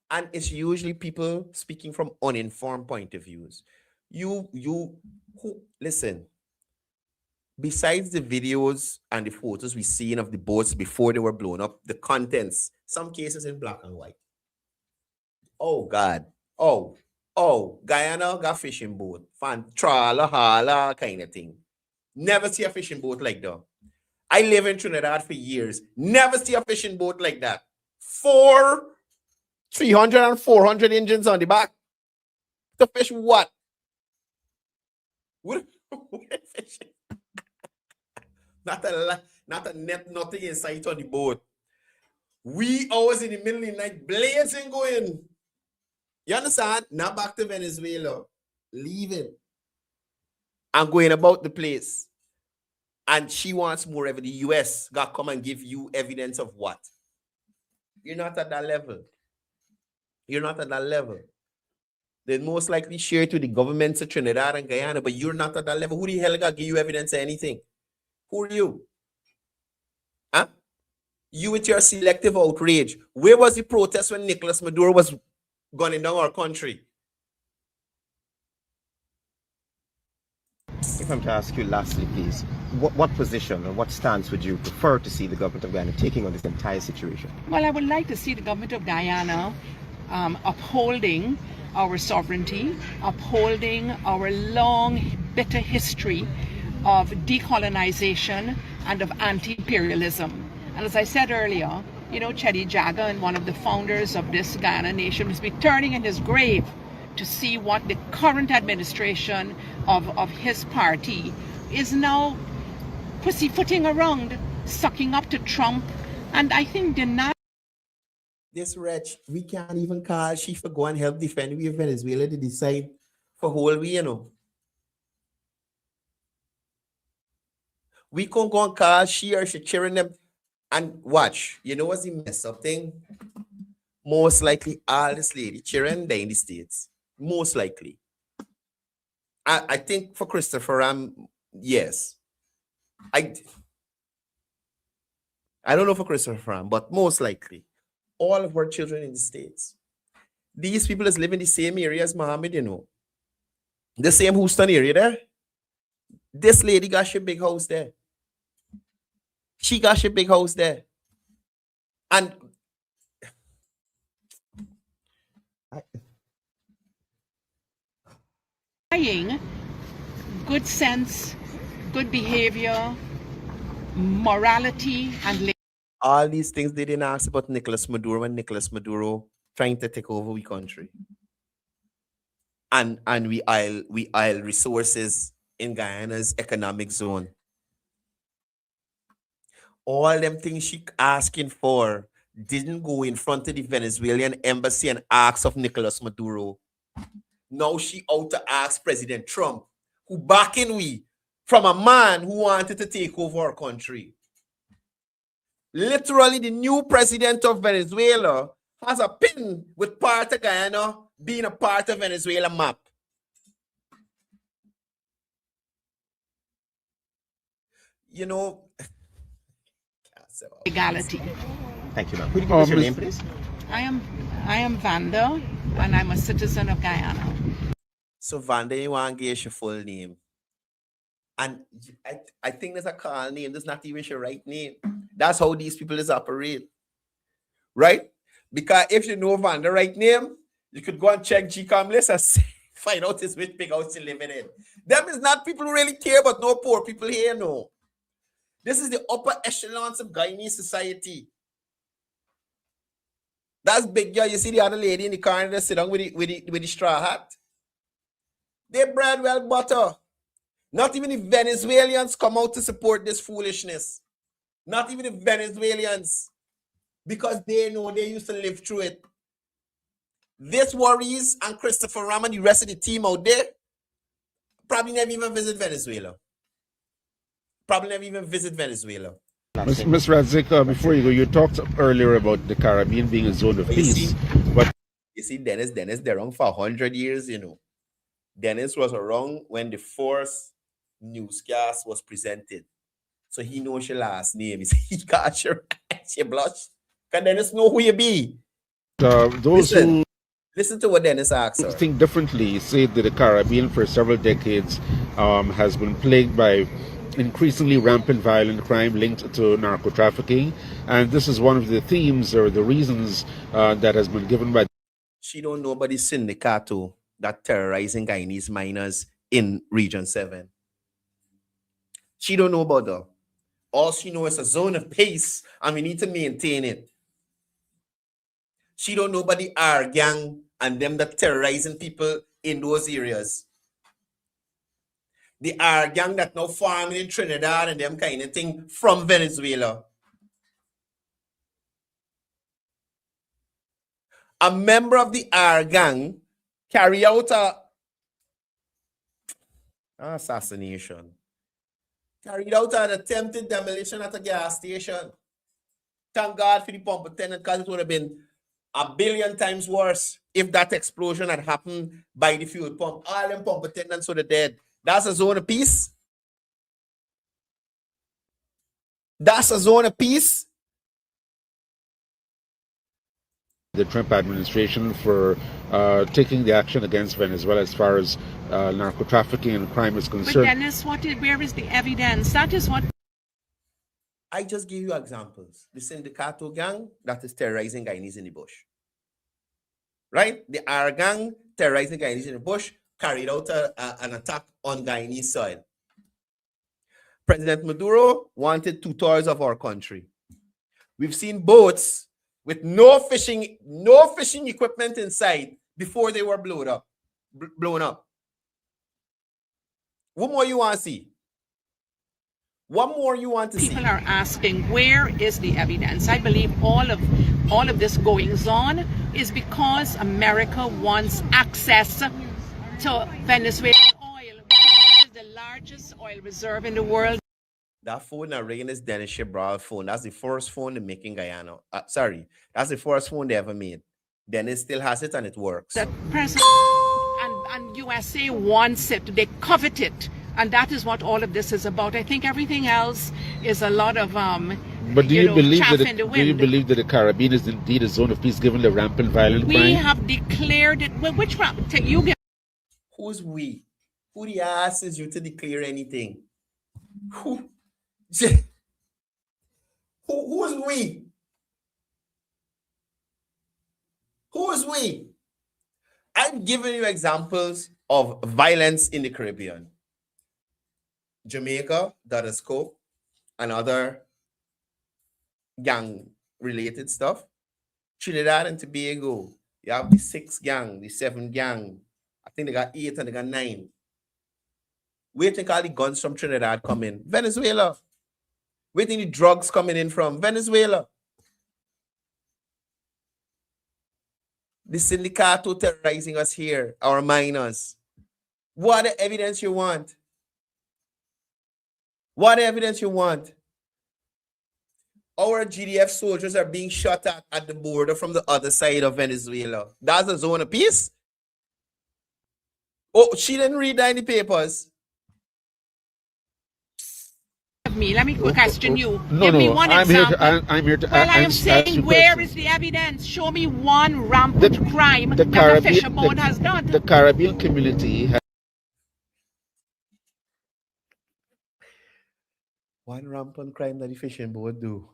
And it's usually people speaking from uninformed point of views. Listen, besides the videos and the photos we seen of the boats before they were blown up, the contents, some cases in black and white. Oh God. Oh, Guyana got fishing boat. Fan trawler, hauler, kind of thing. Never see a fishing boat like that. I live in Trinidad for years. Never see a fishing boat like that. 300 and 400 engines on the back. To fish what? What fishing? Not a net, nothing in sight on the boat. We always in the middle of the night blazing going. You understand? Now back to Venezuela. Leaving. And going about the place. And she wants more evidence. The US got to come and give you evidence of what? You're not at that level. You're not at that level. They most likely share it with the governments of Trinidad and Guyana, but you're not at that level. Who the hell got to give you evidence of anything? Who are you? Huh? You with your selective outrage. Where was the protest when Nicolas Maduro was gunning down our country? If I'm to ask you lastly, please, what position or what stance would you prefer to see the government of Guyana taking on this entire situation? Well, I would like to see the government of Guyana upholding our sovereignty, upholding our long, bitter history of decolonization and of anti-imperialism. And as I said earlier, you know, Chedi Jaga, one of the founders of this Guyana nation, must be turning in his grave to see what the current administration of his party is now pussyfooting around, sucking up to Trump, and I think denying. This wretch, we can't even call she for go and help defend we Venezuela to decide for whole we, you know. We can't go and call she or she cheering them and watch. You know what's the mess up thing? Most likely all this lady cheering there in the States. Most likely. I think for Christopher yes. I don't know for Christopher but most likely all of our children in the States. These people is live in the same area as Mohammed, you know. The same Houston area there. This lady got a big house there. She got a big house there. And good sense, good behavior, morality, and all these things they didn't ask about Nicolas Maduro when Nicolas Maduro trying to take over the country. And we aisle resources in Guyana's economic zone. All them things she asking for didn't go in front of the Venezuelan embassy and ask of Nicolas Maduro. Now she out to ask President Trump, who backing we from a man who wanted to take over our country. Literally, the new president of Venezuela has a pin with part of Guyana being a part of Venezuela map. You know, legality. Thank you, ma'am. Could you give us your name, please? I am Vanda, and I'm a citizen of Guyana. So Vanda, you want to give your full name. And I think there's a call name. There's not even your right name. That's how these people is operate. Right? Because if you know Vanda right name, you could go and check GCOM list and find out which big house you're living in. Them is not people who really care about no poor people here, no. This is the upper echelons of Guyanese society. That's big, girl. You see the other lady in the car that sit down with the straw hat? They bread well butter. Not even the Venezuelans come out to support this foolishness. Not even the Venezuelans. Because they know they used to live through it. This worries and Christopher Ram and the rest of the team out there probably never even visit Venezuela. Mr. Radzik, before you go, you talked earlier about the Caribbean being a zone of peace. But you see, Dennis, they're wrong for 100 years, you know. Dennis was wrong when the first newscast was presented. So he knows your last name. He said, he got your she blush. Can Dennis know who you be? Those who listen to what Dennis asks. Think differently say that the Caribbean for several decades has been plagued by increasingly rampant violent crime linked to narco trafficking, and this is one of the themes or the reasons that has been given by. She don't know about the syndicato that terrorizing Guyanese miners in Region 7. She don't know about that. All she knows is a zone of peace, and we need to maintain it. She don't know about the R gang and them that terrorizing people in those areas. The R gang that now farming in Trinidad and them kind of thing from Venezuela. A member of the R gang carry out an assassination. Carried out an attempted demolition at a gas station. Thank God for the pump attendant, because it would have been 1 billion times worse if that explosion had happened by the fuel pump. All them pump attendants would have dead. That's a zone of peace. That's a zone of peace. The Trump administration for taking the action against Venezuela as far as narco trafficking and crime is concerned. But Dennis, where is the evidence? That is what. I just give you examples. The Sindicato gang that is terrorizing Guyanese in the bush. Right? The R gang terrorizing Guyanese in the bush carried out an attack on Guyanese soil. President Maduro wanted 2/3 of our country. We've seen boats with no fishing equipment inside before they were blown up. What more you want to see? What more you want to see? People are asking, where is the evidence? I believe all of this goings on is because America wants access to Venezuelan oil, which is the largest oil reserve in the world. That phone that ringing is Dennis Chibral phone. That's the first phone they make in Guyana. That's the first phone they ever made. Dennis still has it and it works. The president and USA wants it. They covet it. And that is what all of this is about. I think everything else is a lot of But do you believe chaff in the wind. Do you believe that the Caribbean is indeed a zone of peace given the rampant violent crime? We have declared it. Well, which you get? Who's we? Who the ass is you to declare anything? Who's we? Who is we? I'm giving you examples of violence in the Caribbean. Jamaica, that is Coke, and other gang-related stuff. Trinidad and Tobago, you have the 6 gang, the 7 gang. I think they got 8 and they got 9. Where do you think all the guns from Trinidad come in? Venezuela. Where do you think the drugs coming in from? Venezuela. The Sindicato terrorizing us here, our miners. What evidence you want? What evidence you want? Our GDF soldiers are being shot at the border from the other side of Venezuela. That's a zone of peace? Oh, she didn't read that in the papers. Let me question you. No, Give me one example. I'm here to well, I am saying, where is the evidence? Show me one rampant crime that a fisher boat has done. The Caribbean community has one rampant crime that the fishing boat do.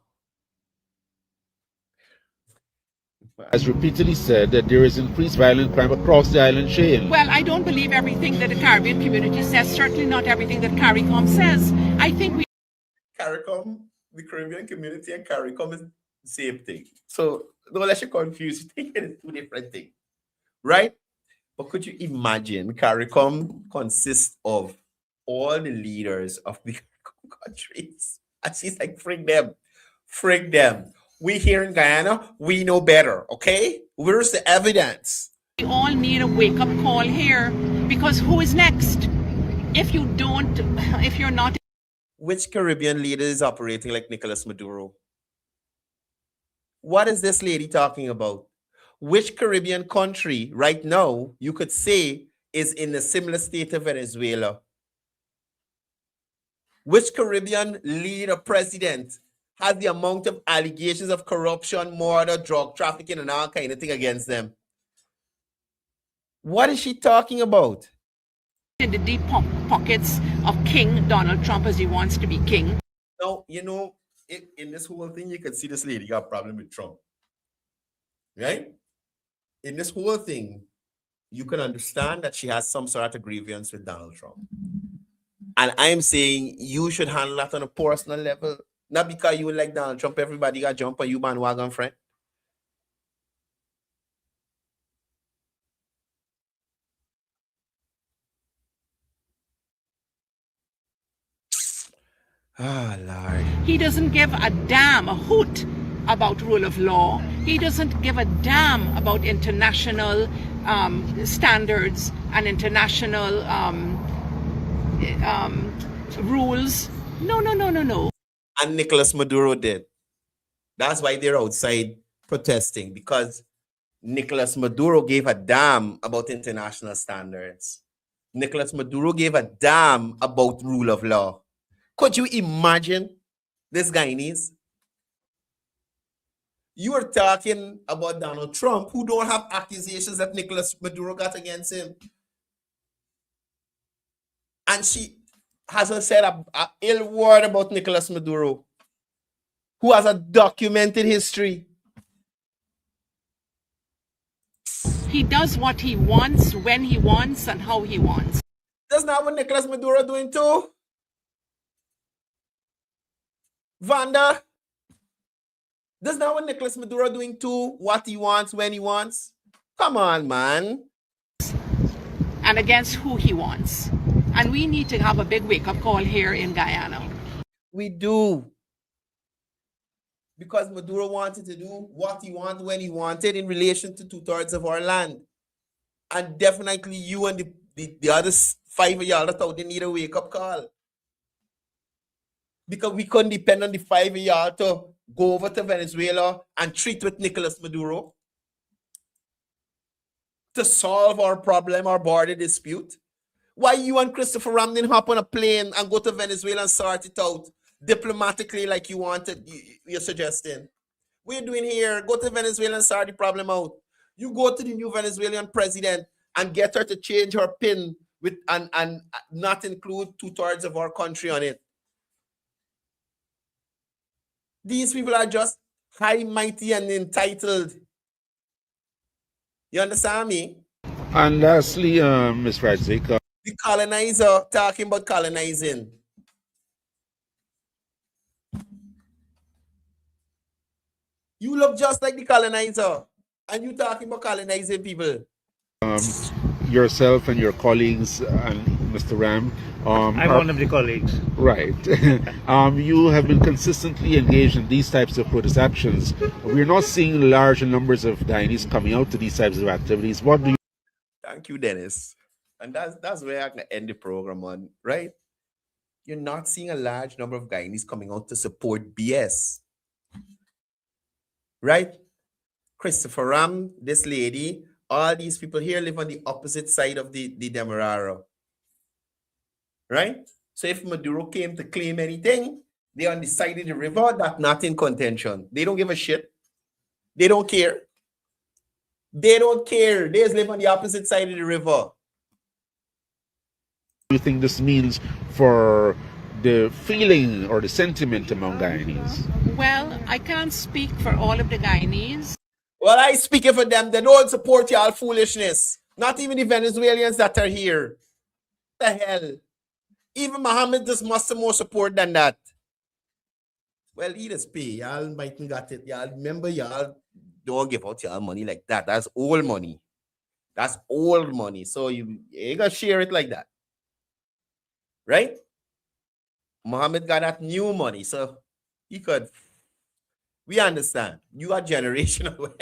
Has repeatedly said that there is increased violent crime across the island chain. Well, I don't believe everything that the Caribbean community says. Certainly not everything that CARICOM says. I think we... CARICOM, the Caribbean community, and CARICOM is the same thing. So don't let you confuse. You think it is 2 different things. Right? But could you imagine CARICOM consists of all the leaders of the CARICOM countries? And she's like, frig them. Frig them. We here in Guyana, we know better, okay? Where's the evidence? We all need a wake-up call here, because who is next? If you're not... Which Caribbean leader is operating like Nicolas Maduro? What is this lady talking about? Which Caribbean country right now you could say is in a similar state of Venezuela? Which Caribbean leader, president, has the amount of allegations of corruption, murder, drug trafficking, and all kind of thing against them? What is she talking about? In the deep pockets of King Donald Trump, as he wants to be king. Now, you know, in this whole thing, you can see this lady got a problem with Trump. Right? In this whole thing, you can understand that she has some sort of grievance with Donald Trump. And I'm saying you should handle that on a personal level. Not because you like Donald Trump, everybody got jump on you bandwagon, friend. Oh, Lord. He doesn't give a damn, a hoot about rule of law. He doesn't give a damn about international standards and international rules. No. And Nicolas Maduro did. That's why they're outside protesting, because Nicolas Maduro gave a damn about international standards. Nicolas Maduro gave a damn about rule of law. Could you imagine this Guyanese? You are talking about Donald Trump, who don't have accusations that Nicolas Maduro got against him. And she hasn't said a ill word about Nicolas Maduro, who has a documented history. He does what he wants, when he wants, and how he wants. That's not what Nicolas Maduro doing too. Vanda, that's not what Nicolas Maduro doing too. What he wants, when he wants. Come on, man. And against who he wants. And we need to have a big wake-up call here in Guyana. We do. Because Maduro wanted to do what he wanted when he wanted in relation to 2/3 of our land. And definitely you and the other 5 of y'all that out there need a wake-up call. Because we couldn't depend on the 5 of y'all to go over to Venezuela and treat with Nicolas Maduro to solve our problem, our border dispute. Why you and Christopher Ram didn't hop on a plane and go to Venezuela and sort it out diplomatically like you wanted, you're suggesting? What are you doing here? Go to Venezuela and sort the problem out. You go to the new Venezuelan president and get her to change her PIN with and not include 2/3 of our country on it. These people are just high, mighty, and entitled. You understand me? And lastly, Ms. Radzik, The colonizer talking about colonizing. You look just like the colonizer, and you talking about colonizing people. yourself and your colleagues and Mr. Ram. I'm one of the colleagues. Right. You have been consistently engaged in these types of protest actions. We're not seeing large numbers of Guyanese coming out to these types of activities. What do you... Thank you, Dennis. And that's where I can end the program on, right? You're not seeing a large number of Guyanese coming out to support BS. Right? Christopher Ram, this lady, all these people here live on the opposite side of the Demerara. Right? So if Maduro came to claim anything, they're on the side of the river, that's not in contention. They don't give a shit. They don't care. They don't care. They just live on the opposite side of the river. Do you think this means for the feeling or the sentiment among Guyanese? Well, I can't speak for all of the Guyanese. Well, I speaking for them. They don't support y'all foolishness. Not even the Venezuelans that are here. What the hell? Even Mohammed just muster more support than that. Well, he just pay. Y'all mightn't got it. Y'all remember, y'all don't give out y'all money like that. That's old money. That's old money. So you gotta share it like that. Right? Muhammad got that new money. So he could. We understand. You are generational wealth.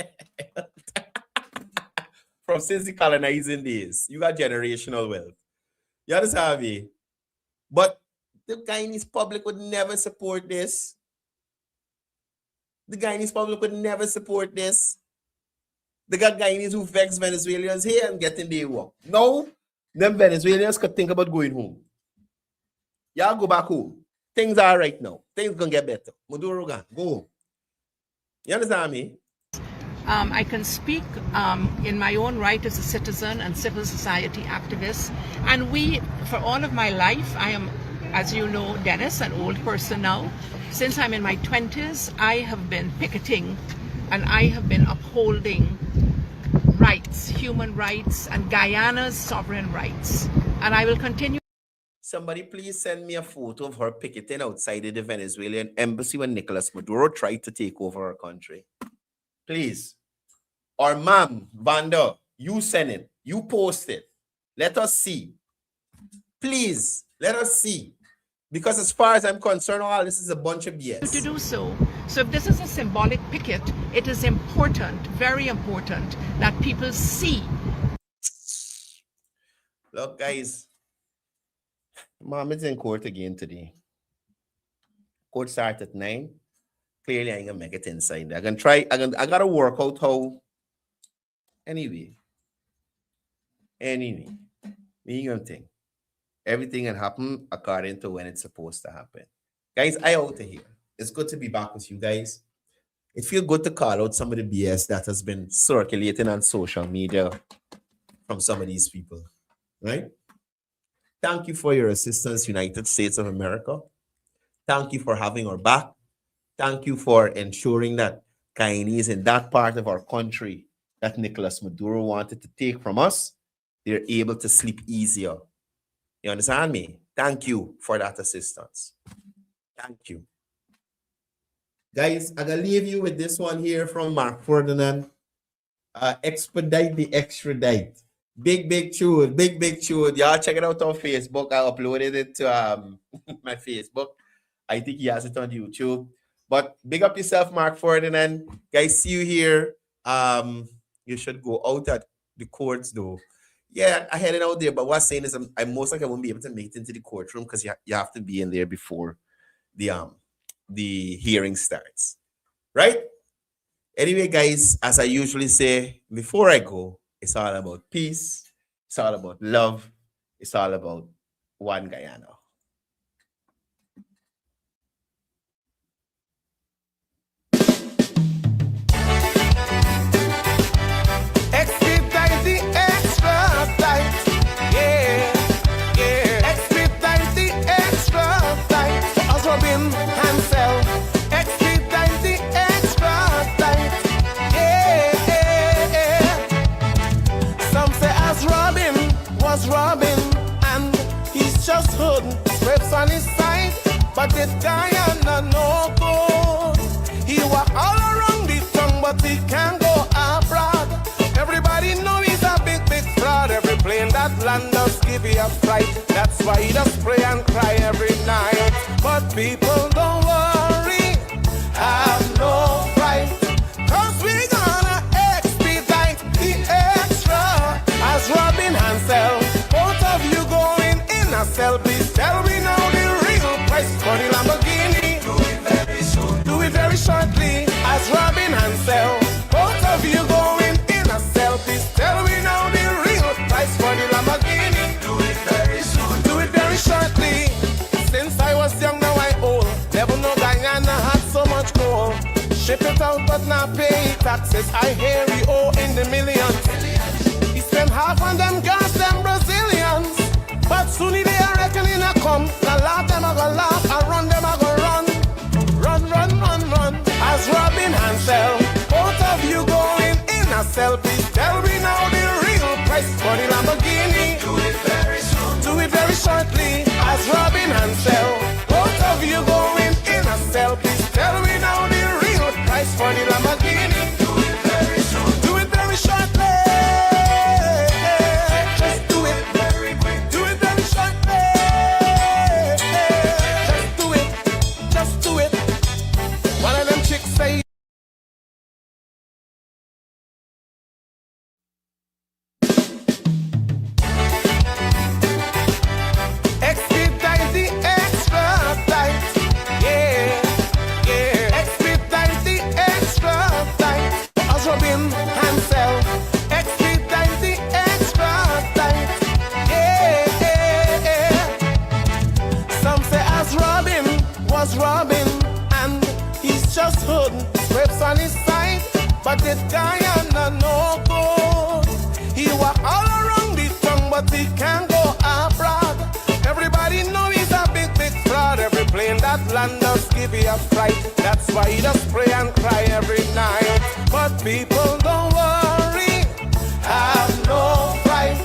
From since the colonizing days. You got generational wealth. You understand me? But the Guyanese public would never support this. The Guyanese public would never support this. They got Guyanese who vex Venezuelans here and getting their work. No, them Venezuelans could think about going home. Y'all go back home. Things are right now. Things gonna get better. Maduro go home. You understand me? I can speak in my own right as a citizen and civil society activist. And for all of my life, I am, as you know, Dennis, an old person now. Since I'm in my 20s, I have been picketing and I have been upholding rights, human rights, and Guyana's sovereign rights. And I will continue. Somebody please send me a photo of her picketing outside of the Venezuelan embassy when Nicolas Maduro tried to take over our country. Please. Or ma'am, Vanda, you send it. You post it. Let us see. Please, let us see. Because as far as I'm concerned, all this is a bunch of BS. To do so. So if this is a symbolic picket, it is important, very important, that people see. Look, guys. Mohammed's in court again today. Court starts at 9. Clearly, I ain't gonna make it inside. I gotta work out how. Anyway, me gonna think. Everything can happen according to when it's supposed to happen. Guys, I out of here. It's good to be back with you guys. It feels good to call out some of the BS that has been circulating on social media from some of these people, right? Thank you for your assistance, United States of America. Thank you for having our back. Thank you for ensuring that Guyanese in that part of our country that Nicolas Maduro wanted to take from us, they're able to sleep easier. You understand me? Thank you for that assistance. Thank you. Guys, I'm going to leave you with this one here from Mark Ferdinand. Expedite the extradite. Big tune. Y'all check it out on Facebook. I uploaded it to my Facebook. I think he has it on YouTube. But big up yourself, Mark Ferdinand. Guys, see you here. You should go out at the courts, though. Yeah, I headed out there, but what's saying is I'm most likely I won't be able to make it into the courtroom because you have to be in there before the hearing starts, right? Anyway, guys, as I usually say before I go, it's all about peace, it's all about love, it's all about one Guyana. Just hood, scrapes on his side, but this Guyana no good. He walk all around the tongue, but he can't go abroad. Everybody know he's a big fraud. Every plane that land does give you a fright. That's why he does pray and cry every night. But people don't worry, have no fright, 'cause we gonna expedite the extra. As Robin Hansel, both of you going in, please tell me now the real price for the Lamborghini. Do it very soon. Do it very shortly. As Robin Hansel, both of you going in a cell. Please tell me now the real price for the Lamborghini. Do it very soon. Do it very shortly. Since I was young, now I old. Never know Guyana had so much gold. Ship it out but not pay taxes. I hear we owe in the millions. He spent half on them gas, them Brazilians. But soon they are reckoning a come. The laugh them a go laugh, and run them a go run. Run. As Robin Hansel, both of you going in a cell. Please tell me now the real price for the Lamborghini. Do it very soon. Do it very shortly. As Robin Hansel, both of you going in a cell. Please tell me now the real price for the Lamborghini. Do it very soon. Do it very shortly. on his side, but this guy ain't no good. He walk all around the tongue, but he can't go abroad. Everybody know he's a big fraud. Every plane that land does give you a fright. That's why he does pray and cry every night. But people don't worry, have no fright,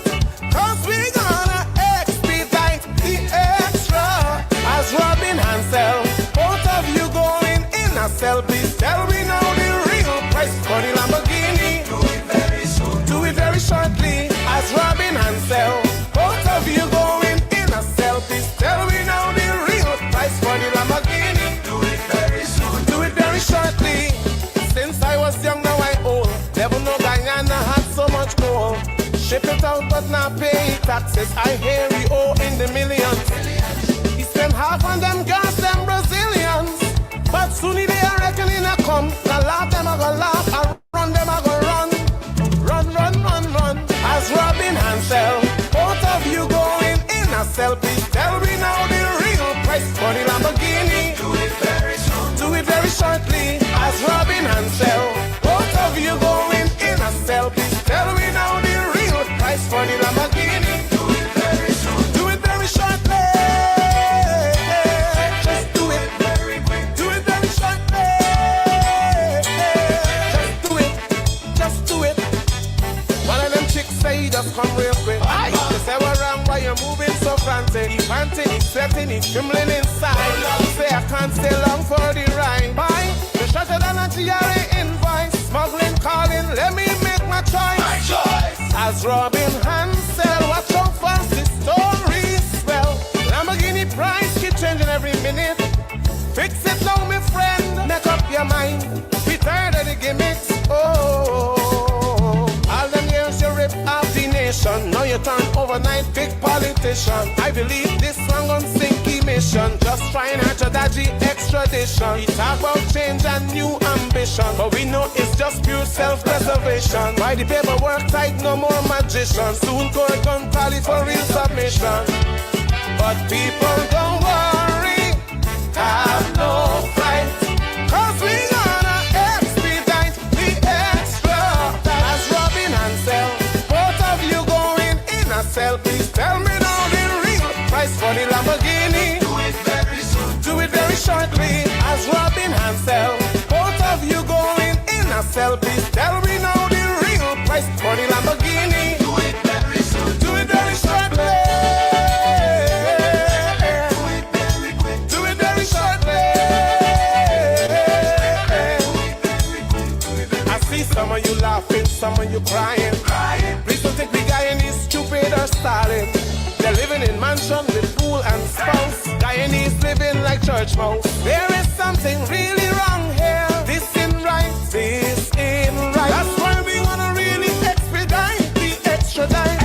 'cause we gonna expedite the extra. As Robin Hansel, both of you going in a cell, please tell me now the real price for the Lamborghini. Do it very soon, do it very shortly. As Robin Hansel, both of you going in a cell, please tell me now the real price for the Lamborghini. Do it very soon, do it very shortly. Since I was young, now I old. Never know Guyana had so much gold. Ship it out but not pay taxes. I hear we owe in the millions. He spent half on them gas, them Brazilians. But soon they are reckoning a come. The laugh them a go laugh, and run them a go run. Run, run, run, run. As Robin Hansel, both of you going in a cell, please tell me now the real price for the Lamborghini. Do it very soon, do it very shortly. As Robin Hansel, both of you going in a cell, please tell me now the real price for the Lamborghini. Do it very soon, do it very shortly. Just do it very quick, do it very shortly. Just do it, just do it. One of them chicks say he just come real quick. They say we're wrong, why you're moving so frantic. He panting, he's sweating, he's trembling inside. He say I can't stay long for the ride. Bye, the shorter than a GRA invoice. Smuggling, calling, let me make my choice. My choice. As Robin Hansel, watch how fast the story swell. Lamborghini price keep changing every minute. Fix it now, my friend. Make up your mind. Be tired of the gimmicks. Oh, all them years you rip off the nation. Now you turn overnight big politician. I believe this one gon' sink mission. Just trying out your dodgy extradition. We talk about change and new ambition, but we know it's just pure self-preservation. Why the paperwork tight, no more magician. Soon court gon' call it for real submission. But people don't worry, have no fright, 'cause we gonna expedite the extra. As Robin Hansel, both of you going in a cell, please tell me now the real price for the Lamborghini. Do it very soon, do it very shortly. As Robin Hansel, both of you going in a cell, please tell me now the real price for the Lamborghini. Do it very soon, do it very shortly. Some of you laughing, some of you crying. Please don't think we Guyanese stupid or starting. They're living in mansion with pool and spouse. Guyanese living like church mouse. There is something really wrong here. This ain't right, this ain't right. That's why we wanna really expedite the extradite.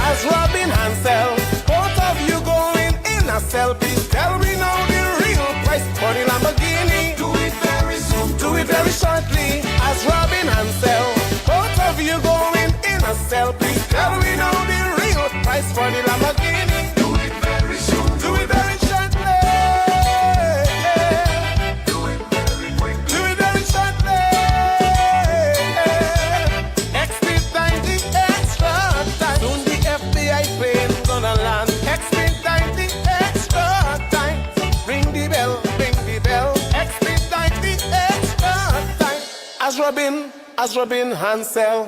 As Robin Hansel, both of you going in a cell, please tell me now the real price for the Lamborghini. Do it very soon, do it very shortly. As Robin Hansel, both of you going in a cell, please tell me now the real price for the Lamborghini. Do it very soon, do it very shortly. Do it very quick, do it very shortly. Expedite the extra time. Soon the FBI plane gonna land. Expedite the extra time. Ring the bell, ring the bell. Expedite the extra time. As Robin Hansel.